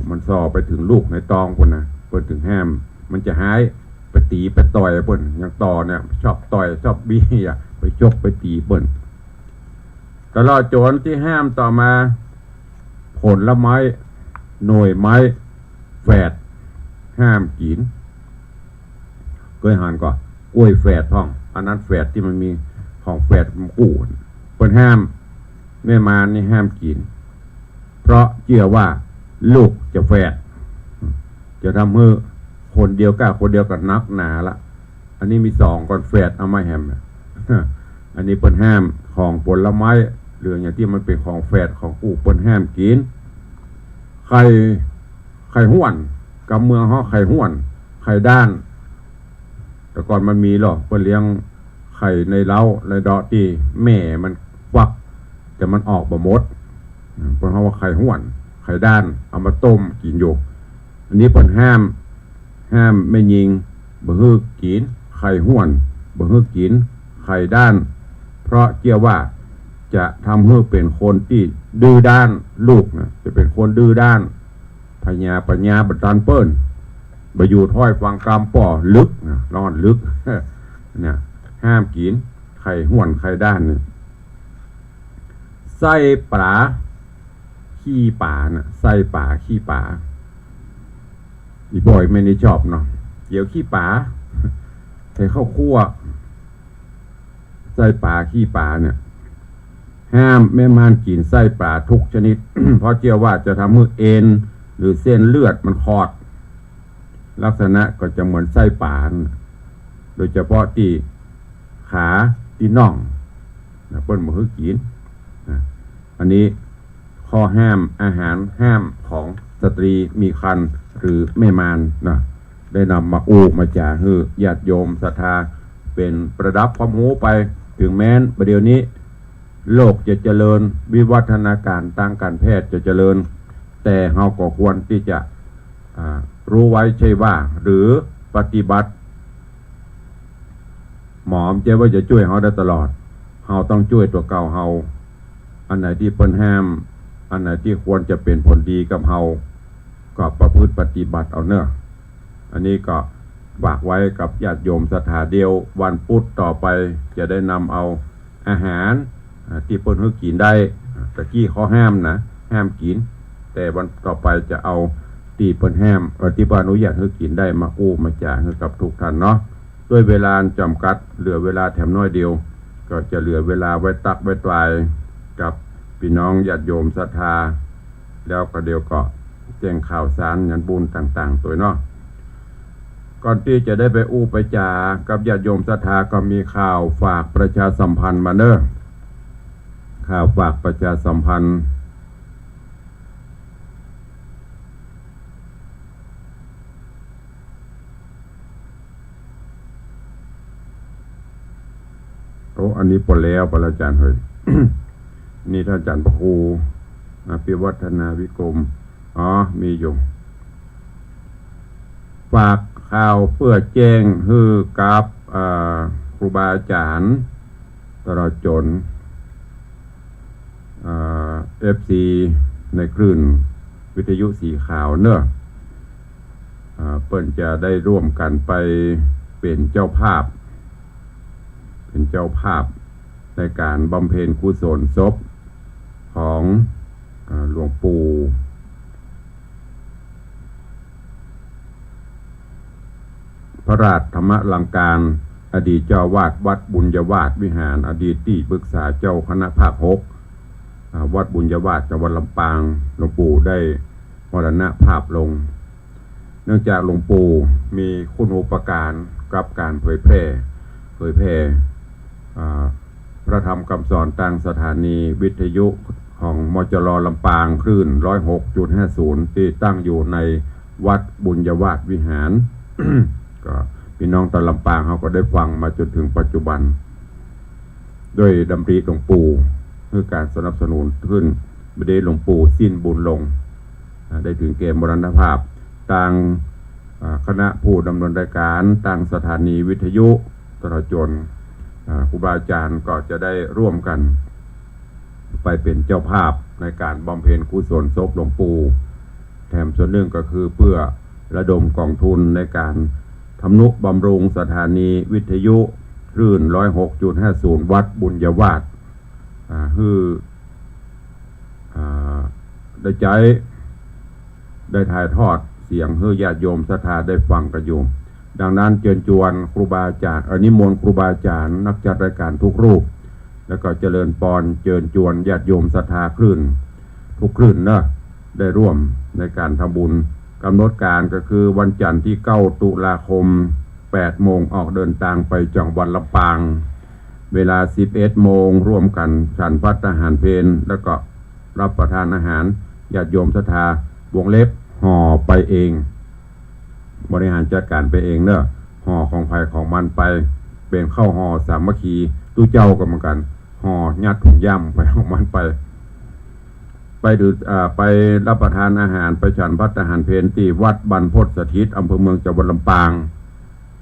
มันส่อไปถึงลูกในตองคนนะเปิดถึงห้ามมันจะหายไปตีไปต่อยเปิ้นอย่างต่อเนี่ยชอบต่อยชอบบี้ไปชกไปตีเปิ้นตลอดจนที่ห้ามต่อมาผลไม้หน่วยไม้แฝดห้ามกินเคยหันก่อนกล้วยแฝดพ่องอันนั้นแฝดที่มันมีของแฝดมันกู้เปิ้นห้ามแม่มารนี่ห้ามกินเพราะเชื่อว่าลูกจะแฝดจะทำให้คนเดียวกับนักหนาละอันนี้มี2ก่อนแฝดเอามาแฮมอันนี้เปิ้นห้ามของผลไม้หรืออย่างที่มันเป็นของแฝดของกู้เปิ้นห้ามกินไข่ห้วนกับเมืองเฮาไข่ห้วนไข่ด้านแต่ก่อนมันมีหรอเปิ้นเลี้ยงไข่ในเล้าในดอที่แม่มันฟักแต่มันออกบ่หมดเปิ้นเฮาว่าไข่ห้วนไข่ด้านเอามาต้มกินอยู่อันนี้เปิ้นห้ามไม่ยิงบ่ฮื้อกินไข่ห้วนบ่ฮื้อกินไข่ด้านเพราะเชื่อว่าจะทำให้เป็นคนที่ดื้อด้านลูกนะจะเป็นคนดื้อด้านปัญญาบัดตันเปิ้นบ่อยู่ถ้อยฟังกรรมป่อลึกนะร้อนลึกเนี่ยห้ามกินไข่ห้วนไข่ด้านเนี่ย ไส้ปลาขี้ป่าน่ะไส้ป่าขี้ป่าอีบ่อยไม่ได้ชอบเนาะเดี๋ยวขี้ป่าใส่ข้าวคั่วไส้ป่าขี้ป่าเนี่ยห้ามแม่ม่านกินไส้ปลาทุกชนิด เพราะเชื่อว่าจะทำให้เอ็นหรือเส้นเลือดมันคอดลักษณะก็จะเหมือนไส้ป่าโดยเฉพาะที่ขาที่น่องเปิ้ลบ่ให้กินอันนี้ข้อห้ามอาหารห้ามของสตรีมีครรภ์หรือแม่มารนะได้นำมาอู้มาจ่าให้ญาติโยมศรัทธาเป็นประดับความรู้ไปถึงแม้นประเดี๋ยวนี้โลกจะเจริญวิวัฒนาการทางการแพทย์จะเจริญแต่เราก็ควรที่จะรู้ไว้ใช่ว่าหรือปฏิบัติหมอจะว่าจะช่วยเราได้ตลอดเราต้องช่วยตัวเก่าเราอันไหนที่เปิ้นห้ามอันไหนที่ควรจะเป็นผลดีกับเราก็ประพฤติปฏิบัติเอาเนอะอันนี้ก็ฝากไว้กับญาติโยมศรัทธาเดียววันพุธต่อไปจะได้นำเอาอาหารที่เปิ้นให้กินได้ตะกี้เขาห้ามนะห้ามกินแต่วันต่อไปจะเอาที่เปิ้นห้ามที่อนุญาตให้กินได้มาอู้มาจ่าให้กับทุกท่านเนาะด้วยเวลาจำกัดเหลือเวลาแถมน้อยเดียวก็จะเหลือเวลาไว้ตักไว้ตายกับพี่น้องญาติโยมศรัทธาแล้วก็เดี๋ยวก็แจ้งข่าวสารงานบุญต่างๆตัวเนาะก่อนที่จะได้ไปอู้ไปจากับญาติโยมศรัทธาก็มีข่าวฝากประชาสัมพันธ์มาเด้อข่าวฝากประชาสัมพันธ์อันนี้ปลแล้วปรอาจารย์เฮ้ย นี่ท่านอาจารย์พระครูพิวัฒนาวิกรมมีอยู่ฝากข่าวเพื่อแจ้งฮือกับครูบาอาจารย์ตลอดจนFC ในคลื่นวิทยุสีขาวเนอะเปิ้นจะได้ร่วมกันไปเป็นเจ้าภาพในการบำเพ็ญกุศลศพของหลวงปู่พระราชธรรมลังการอดีตเจ้าวาดวัดบุญยวาสวิหารอดีตที่ปรึกษาเจ้าคณะภาค 6วัดบุญยวาสจังหวัดลำปางหลวงปู่ได้มรณภาพลงเนื่องจากหลวงปู่มีคุณูปการกับการเผยแพร่พระธรรมคำสอนทางสถานีวิทยุของมจร.ลำปางคลื่น 106.50 ที่ตั้งอยู่ในวัดบุญยวาสวิหาร ก็พี่น้องตะลำปางเขาก็ได้ฟังมาจนถึงปัจจุบันด้วยดำริหลวงปู่เพื่อการสนับสนุนขึ้นไม่ได้หลวงปู่สิ้นบุญลงได้ถึงเกมมรณภาพทางคณะผู้ดำเนินรายการทางสถานีวิทยุตลอดจนครูบาอาจารย์ก็จะได้ร่วมกันไปเป็นเจ้าภาพในการบำเพ็ญกุศลศพหลวงปู่แถมส่วนหนึ่งก็คือเพื่อระดมกองทุนในการทำนุบำรุงสถานีวิทยุคลื่น 106.50 วัดบุญยวาสได้ถ่ายทอดเสียงให้ญาติโยมศรัทธาได้ฟังกันอยู่ดังนั้นเชิญชวนครูบาอาจารย์นิมนต์ครูบาอาจารย์นักจัดรายการทุกรูปแล้วก็เจริญพรเชิญชวนญาติโยมศรัทธาคลื่นทุกคลื่นนะได้ร่วมในการทำบุญกำหนดการก็คือวันจันทร์ที่9 ตุลาคม 8 โมงออกเดินทางไปจังหวัดลำปางเวลา 11 โมงร่วมกันฉันภัตตาหารเพลแล้วก็รับประทานอาหารญาติโยมศรัทธาวงเล็บห่อไปเองบริหารจัดการไปเองเนอะห่อของไผ่ของมันไปเป็นข้าวห่อสามัคคีตู้เจ้าก็เหมือนกันห่อยัดถุงย่ำไปของมันไปดูไปรับประทานอาหารไปฉันภัตตาหารเพลที่วัดบรรพตสถิตอำเภอเมืองจังหวัดลำปาง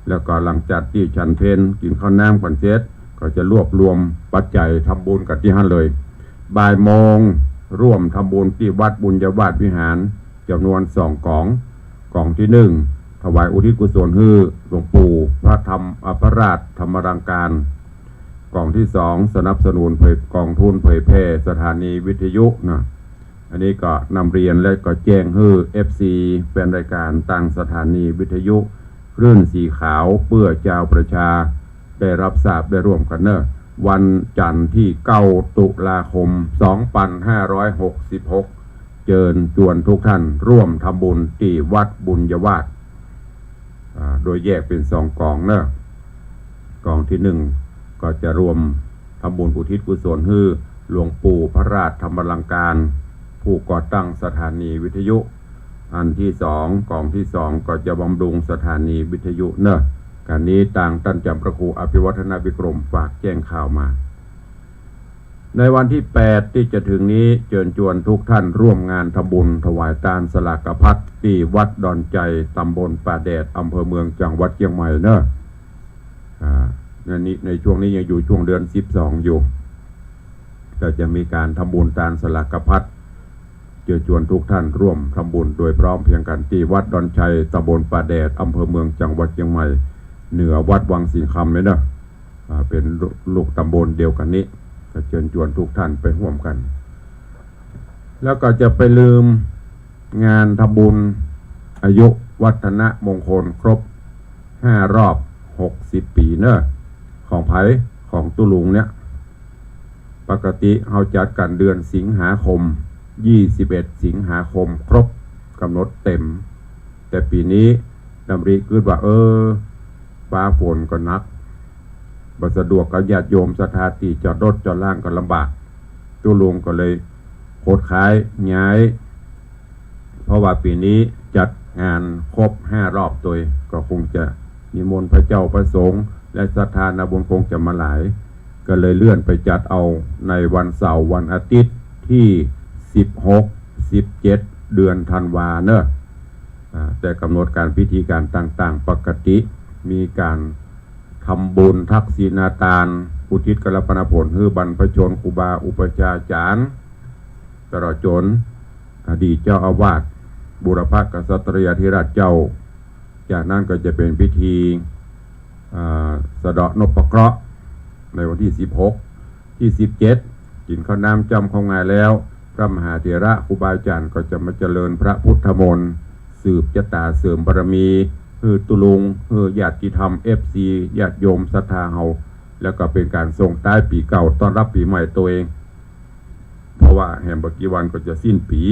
แล้วก็หลังจากที่ฉันเพลกินข้าวน้ำกันเสร็จก็จะรวบรวมปัจจัยทำบุญกันที่นั่นเลยบ่ายโมงร่วมทำบุญที่วัดบุญยวาสวิหารจำนวน2 กล่องที่1ถวายอุทิศกุศลให้หลวงปู่พระราชธรรมรังการ กล่องที่2สนับสนุนกองทุนเผยแพร่สถานีวิทยุนะอันนี้ก็นำเรียนและก็แจ้งให้ FC แฟนรายการตั้งสถานีวิทยุคลื่นสีขาวเพื่อเจ้าประชาได้รับทราบได้ร่วมกันเนอะวันจันทร์ที่9ตุลาคม2566เชิญชวนทุกท่านร่วมทำบุญที่วัดบุญยวาสโดยแยกเป็น2กองเนอะกองที่1ก็จะรวมทำบุญอุทิศกุศลให้หลวงปู่พระราชธรรมลังการผู้ก่อตั้งสถานีวิทยุอันที่2กองที่2ก็จะบำรุงสถานีวิทยุเนอะการนี้ต่างท่านจำพระครูอภิวัฒนวิกรมฝากแจ้งข่าวมาในวันที่8ที่จะถึงนี้เชิญชวนทุกท่านร่วมงานทำบุญถวายทานสลากพัดที่วัดดอนใจตำบลป่าแดดอำเภอเมืองจังหวัดเชียงใหม่เนอะในช่วงนี้ยังอยู่ช่วงเดือน12อยู่ก็จะมีการทำบุญทานสลากพัดเชิญชวนทุกท่านร่วมทำบุญโดยพร้อมเพียงกันที่วัดดอนชัยตำบลป่าแดดอำเภอเมืองจังหวัดเชียงใหม่เหนือวัดวังสิงคำเลยเนอะเป็นลูกตำบลเดียวกันนี้ก็เชิญชวนทุกท่านไปร่วมกันแล้วก็จะไปลืมงานทำบุญอายุวัฒนมงคลครบ5 รอบ60 ปีเนอะของไผ่ของตุลุงเนี่ยปกติเราจัดกันเดือนสิงหาคม21 สิงหาคมครบกำหนดเต็มแต่ปีนี้ดำริขึ้นว่าฟ้าฝนก็นักบ่สะดวกกับญาติโยมศรัทธาที่จอดรถจอดล่างก็ลำบากตุลุงก็เลยโคตรขายย้ายเพราะว่าปีนี้จัดงานครบ5 รอบตัวก็คงจะนิมนต์พระเจ้าพระสงฆ์และศรัทธาญาติคงจะมาหลายก็เลยเลื่อนไปจัดเอาในวันเสาร์วันอาทิตย์ที่16 17 เดือนธันวาเนอะแต่กำหนดการพิธีการต่างๆปกติมีการทำบุญทักษิณาทานอุทิศกรปนผลให้บรรพชนครูบาอุปชาจารย์ตลอดจนอดีตเจ้าอาวาสบุรพกษัตริยาธิราชเจ้าจากนั้นก็จะเป็นพิธีสะเดาะนพเคราะห์ในวันที่16ที่17กินข้าวน้ำจำของงานแล้วพระมหาเถระครูบาอาจารย์ก็จะมาเจริญพระพุทธมนต์สืบชะตาเสริมบารมีตุลุงญาติธรรม FC ญาติโยมศรัทธาเฮาแล้วก็เป็นการส่งท้ายปีเก่าต้อนรับปีใหม่ตัวเองเพราะว่าแห่งบักกี่วันก็จะสิ้นปี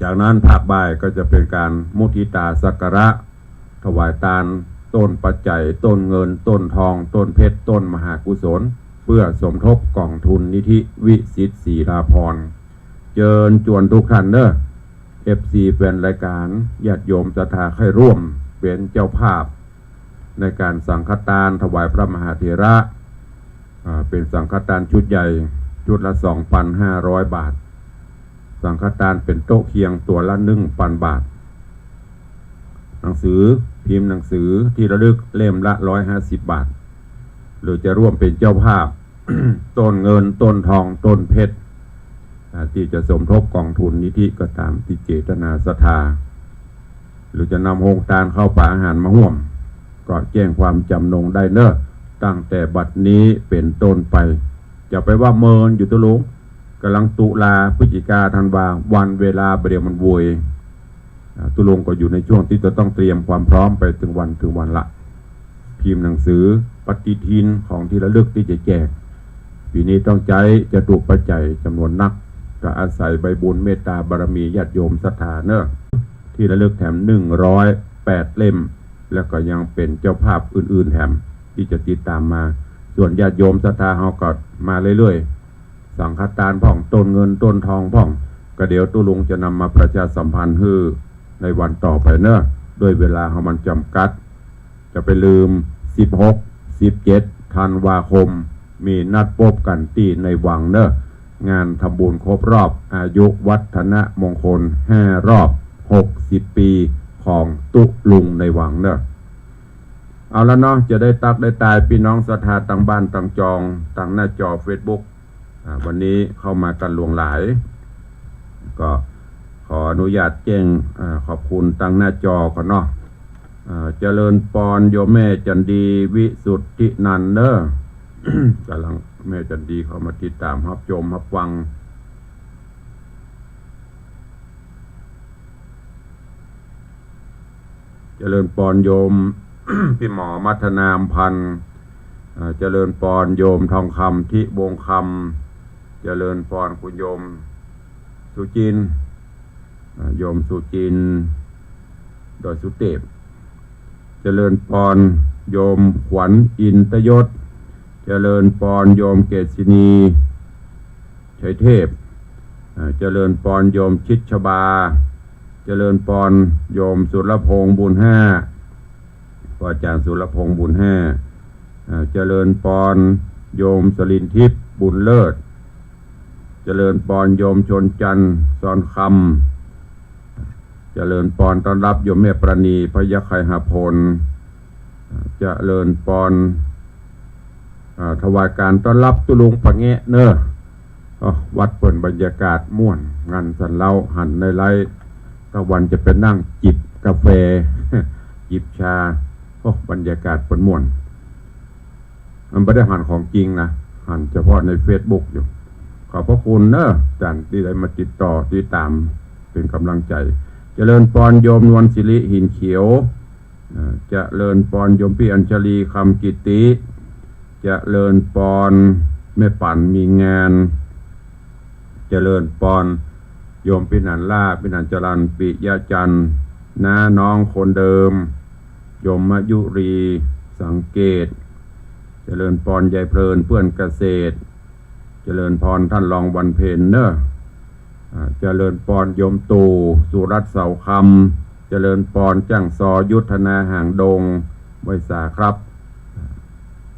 จากนั้นภาคบ่ายก็จะเป็นการมุทิตาสักการะถวายทานต้นปัจจัยต้นเงินต้นทองต้นเพชรต้นมหากุศลเพื่อสมทบกองทุนนิธิวิสิตศรีราพรเชิญชวนทุกท่านเนอะFC แฟนรายการญาติโยมศรัทธาให้ร่วมเป็นเจ้าภาพในการสังฆทานถวายพระมหาเถระเป็นสังฆทานชุดใหญ่ชุดละ 2,500 บาทสังฆทานเป็นโต๊ะเคียงตัวละ 1,000 บาทหนังสือพิมพ์หนังสือที่ระลึกเล่มละ 150 บาทหรือจะร่วมเป็นเจ้าภาพ ต้นเงินต้นทองต้นเพชรที่จะสมทบกองทุนนิธิก็ตามที่เจตนาศรัทธาหรือจะนำโฮงทานเข้าป่าอาหารมาห่วมก็แจ้งความจำนงได้เนอะตั้งแต่บัดนี้เป็นต้นไปจะไปว่าเมินอยู่ตุลุงกำลังตุลาพฤศจิกาธันวาวันเวลาเดี๋ยวมันวยตุลุงก็อยู่ในช่วงที่จะต้องเตรียมความพร้อมไปถึงวันละพิมพ์หนังสือปฏิทินของที่ระลึกที่จะแจกปีนี้ต้องใช้จะถูกปัจจัยจำนวนนักก็อาศัยใบบุญเมตตาบารมีญาติโยมศรัทธาเนอะที่ระลึกแถม108 เล่มแล้วก็ยังเป็นเจ้าภาพอื่นๆแถมที่จะติดตามมาส่วนญาติโยมศรัทธาเขาก็มาเรื่อยๆสังฆทานพ่องต้นเงินต้นทองพ่องก็เดี๋ยวตุลุงจะนำมาประชาสัมพันธ์ให้ในวันต่อไปเนอะด้วยเวลาเขามันจำกัดจะไปลืม16 17 ธันวาคมมีนัดพบกันที่ในวังเนอะงานทำบุญครบรอบอายุวัฒนมงคล5 รอบ60 ปีของตุลุงในวังเนอะเอาแล้วเนาะจะได้ตักได้ตายพี่น้องศรัทธาต่างบ้านต่างจองต่างหน้าจอ Facebook วันนี้เข้ามากันหลวงหลายก็ขออนุญาตแจ้งขอบคุณต่างหน้าจอก่อนเนาะ เจริญปอนโยมแม่จันดีวิสุทธินันเนอ กำลังแม่จันดีเข้ามาติดตามรับชมรับฟังเจริญปอนโยม พี่หมอมัทนามพันธ์เจริญปอนโยมทองคำทิวงคำเจริญปอนคุณโยมสุจินโยมสุจินโดยสุเทพเจริญปอนโยมขวัญอินตยศเจริญปอนโยมเกษินีชัยเทพเจริญปอนโยมชิดชบาเจริญปอนโยมสุรพงษ์บุญห้าพระอาจารย์สุรพงษ์บุญห้าเจริญปอนโยมสลินทิพย์บุญเลิศเจริญปอนโยมชนจันทร์ซอนคำเจริญปอนต้อนรับโยมแม่ประณีพยาไคหพลเจริญปอนถวายการต้อนรับตุลุงปะแงะเนอะวัดเปิดบรรยากาศม่วนงานสันเล่าหันในไร่ตะวันจะเป็นนั่งจิบกาแฟ จิบชาบรรยากาศเป็นม่วนมันไม่ได้หันของจริงนะหันเฉพาะใน Facebook อยู่ขอบพระคุณเนอะจันที่ได้มาติดต่อติดตามเป็นกำลังใจเจริญปอนโยมนวลศิริหินเขียวเจริญปอนโยมพี่อัญชลีคำกิติเจริญปอนแม่ปั่นมีงานเจริญปอนโยมปินันล่าปินันจรันปิยะจันทร์น้าน้องคนเดิมโยมมยุรีสังเกตเจริญปอนยายเพลินเพื่อนเกษตรเจริญพรท่านรองวันเพ็ญเนอะเจริญปอนโยมตู่สุรัตน์เสาคำเจริญปอนจ้างซอยุทธนาห่างดงไวสาครับ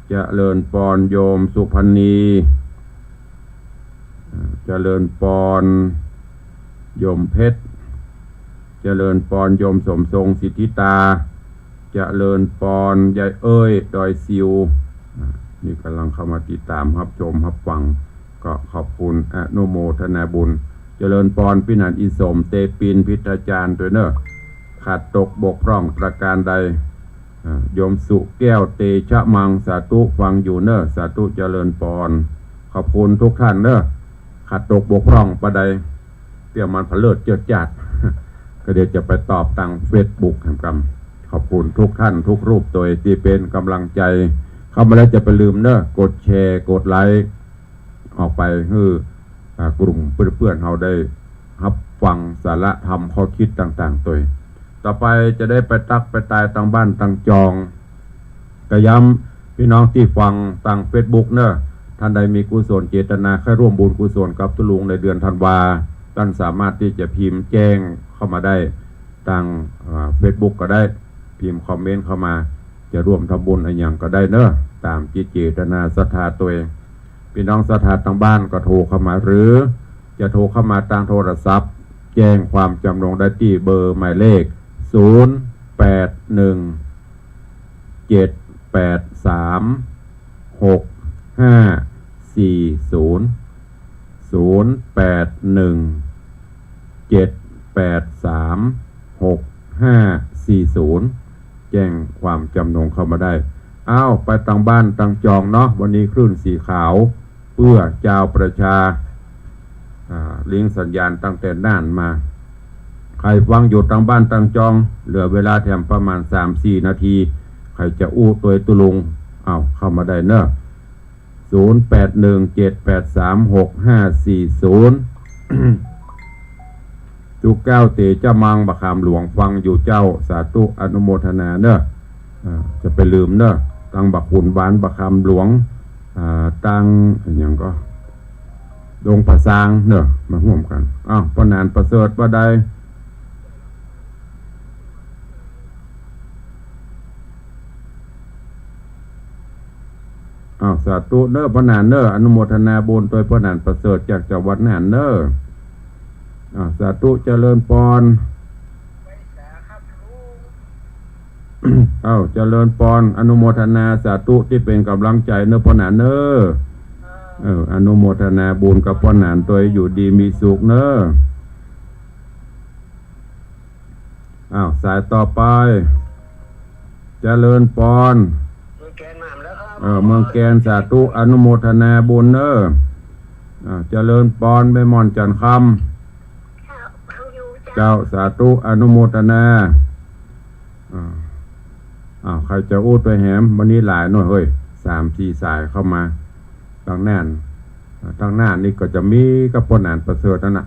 เจริญปอนโยมสุพรรณีเจริญปอนโยมเพชรเจริญปอนโยมสมทรงสิทธิตาเจริญปอนยายเอ้ยดอยซิวนี่กำลังเข้ามาติดตามรับชมรับฟังก็ขอบคุณอนุโมทนาบุญเจริญปอนพินันอิสมเตปินพิทาจารย์ตัวเนอะขาดตกบกพร่องประการใดโยมสุแก้วเตชะมังสาธุฟังอยู่เนอะสาธุเจริญปอนขอบคุณทุกท่านเนอะขาดตกบกพร่องประใดเปี่ยมมันผเลิศเจิดจัด ก็เดี๋ยวจะไปตอบทาง Facebook แห่งกรรมขอบคุณทุกท่านทุกรูปตัวที่เป็นกำลังใจเข้ามาแล้วจะไปลืมเนอะกดแชร์กดไลค์ออกไปคือกลุ่มเพื่อนๆเราได้รับฟังสาระธรรมข้อคิดต่างๆตัวต่อไปจะได้ไปตักไปตายต่างบ้านต่างจองกระย้ำพี่น้องที่ฟังต่าง Facebook เนอะท่านใดมีกุศลเจตนาให้ร่วมบุญกุศลกับตุลุงในเดือนธันวาท่านสามารถที่จะพิมพ์แจ้งเข้ามาได้ทางFacebook ก็ได้พิมพ์คอมเมนต์เข้ามาจะร่วมทำบุญอะไรอย่างก็ได้เนอะตามจิตเจตนาศรัทธาตัวเองพี่น้องศรัทธาทางบ้านก็โทรเข้ามาหรือจะโทรเข้ามาทางโทรศัพท์แจ้งความจำนงได้ที่เบอร์หมายเลข0817836540แจ้งความจำนงเข้ามาได้ไปต่างบ้านต่างจองเนาะวันนี้คลื่นสีขาวเพื่อเจ้าประชาลิงสัญญาณตั้งแต่น่านมาใครฟังอยู่ต่างบ้านต่างจองเหลือเวลาแถมประมาณ 3-4 นาทีใครจะอู้ตัวตุลุงเข้ามาได้เนอะ0817836540จุกแก้วเตเจ้ามังบะคามหลวงฟังอยู่เจ้าสาธุอนุโมทนาเนอะจะไปลืมเนอะตังบักขุนบ้านบะคามหลวงตังอย่างก็ดงผาซางเนอะมาร่วมกันปนานประเสริฐว่าใดสาธุเนอะพนานเนอะอนุโมทนาบุญโดยพนานประเสริฐจากจังหวัดน่านเนอะสาธุเจริญปอนเจริญปอนอนุโมทนาสาธุที่เป็นกำลังใจเนอะพนานเนอะอนุโมทนาบุญกับพนานตัวอยู่ดีมีสุขเนอะสายต่อไปเจริญปอนแกนน้ำแล้วครับ เมืองแกนสาธุอนุโมทนาบุญเนอเจริญปอนไปมอนจันคำเจ้าสาธุอนุโมทนาใครจะอูดไปแหมวันนี้หลายหน่อยเฮ้ย3-4 สายเข้ามาทางหน้านี่ก็จะมีกับปนานประเสริฐนั่นนะ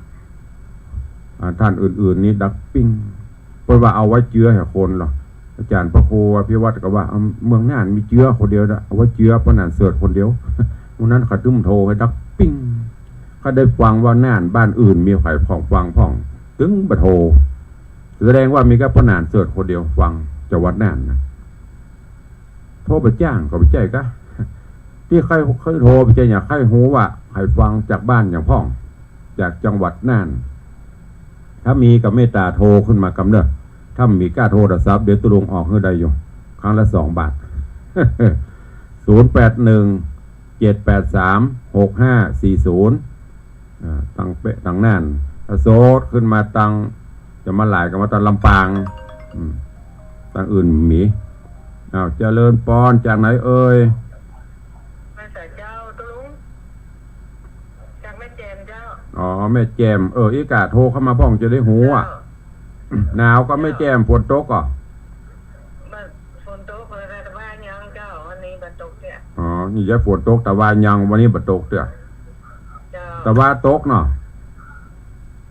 ท่านอื่นๆนี่ดักปิ้งเพราะว่าเอาไว้เจือให้คนหรออาจารย์พระครูพิวัตรก็ว่าเมืองน่านมีเจือคนเดียวนะเอาไว้เจือปนานเสริฐคนเดียววันนั้นเขาตุ้มโทรให้ดักปิ้งเขาได้ฟังว่าน่านบ้านอื่นมีไข่ผ่องฟังผ่องถึงบะโทแสดงว่ามีแค่ปนานเสริฐคนเดียวฟังจังหวัดน่านนะโทรไปจ้างก็ไปใจกะที่ใครโทรไปใจอยากใครหูว่าใครฟังจากบ้านอย่างพ่องจากจังหวัดน่านถ้ามีกับเมตตาโทรขึ้นมากำเนิดถ้ามีกล้าโทรศัพท์เดี๋ยวตุลงออกเงินได้อยู่ครั้งละ2 บาท 0817836540ตังเปะตังน่านโซดขึ้นมาตังจะมาหลายกับมาตังลำปางตังอื่นมีเจริญปอนจากไหนเอ่ยมาจากเจ้าตุลุงจากแม่แจมเจ้าแม่แจมอีกาโทรเข้ามาพ่องจะได้หูหนาวก็ไม่แจมฝนตกฝนตกเลยแต่ว่ายังเจ้าวันนี้บัดตกเนี่ยนี่จะฝนตกแต่ว่ายังวันนี้บัดตกเถอะแต่ว่าตกเนาะ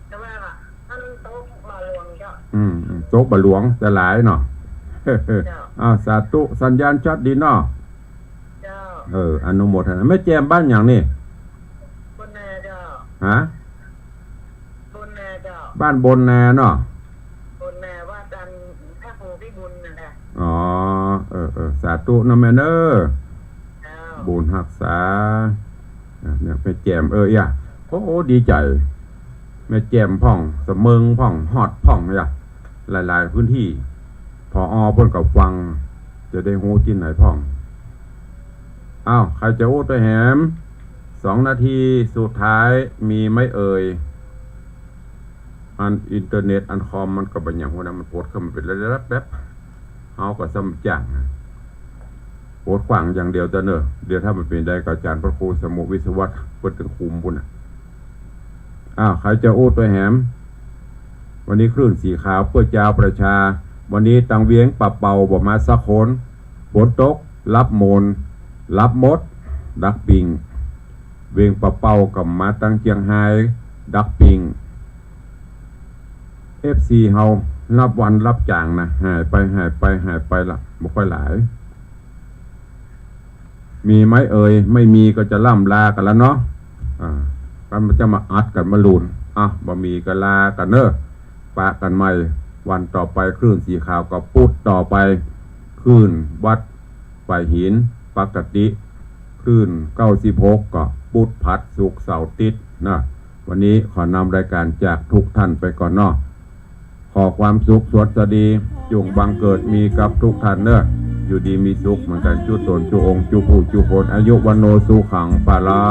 แต่ว่าท่านตกบาหลวงเจ้าตกบาหลวงแต่หลายเนาะสาธุสัญญาณชัดดีเนาะอนุโมทนาไม่แจมบ้านอย่างนี้บนนาเจ้าฮะบนนาเจ้าบ้านบนนาเนาะบนนาว่าจันพระครูพิบุญนะสาธุนะแม่เนอบุญรักษาเนี่ยแม่แจมโอ้ดีใจแม่แจมพ่องเสมิงพ่องฮอดพ่องหลายๆพื้นที่พอเพิ่นกับฟังจะได้หูจินไหนพ่องใครจะอูดไปแหม2 นาทีสุดท้ายมีไม่เอ่ยอินเทอร์เน็ตคอมมันก็เป็นอย่างว่ามันโพสต์เข้ามาเป็นแป๊บเขาก็ซ้ำจังโพสต์ขวางอย่างเดียวแต่เนอะเดี๋ยวถ้ามันเป็นได้กับอาจารย์พระครูสมุวิศวัตรเปิดถึงคุมบุญใครจะอูดไปแหมวันนี้คลื่นสีขาวเพื่อเจ้าประชาวันนี้ตังเวียงปะเป่าบอกมาสักคนฝนตกรับโมนรับมดดักปิงเวียงปะเป่ากับมาตังเจียงไฮ้ดักปิงFC เฮารับวันรับจ่างนะหายไปละบ่ค่อยหลายมีไหมเอ่ยไม่มีก็จะล่ำลากันแล้วเนาะมันจะมาอัดกันมาลุนบ่มีก็ลากันเนอะปะกันใหม่วันต่อไปคลื่นสีขาวก็ปุดต่อไปคลื่นวัดฝ่ายหินปกติคลื่น96ก็ปุดพัดสุกเสาติดนะวันนี้ขอนำรายการจากทุกท่านไปก่อนเนาะขอความสุขสวัสดีจงบังเกิดมีกับทุกท่านเนอะอยู่ดีมีสุขเหมือนกันจุตนจุองค์จุผู้จุคนอายุวันโนสุขังปาลา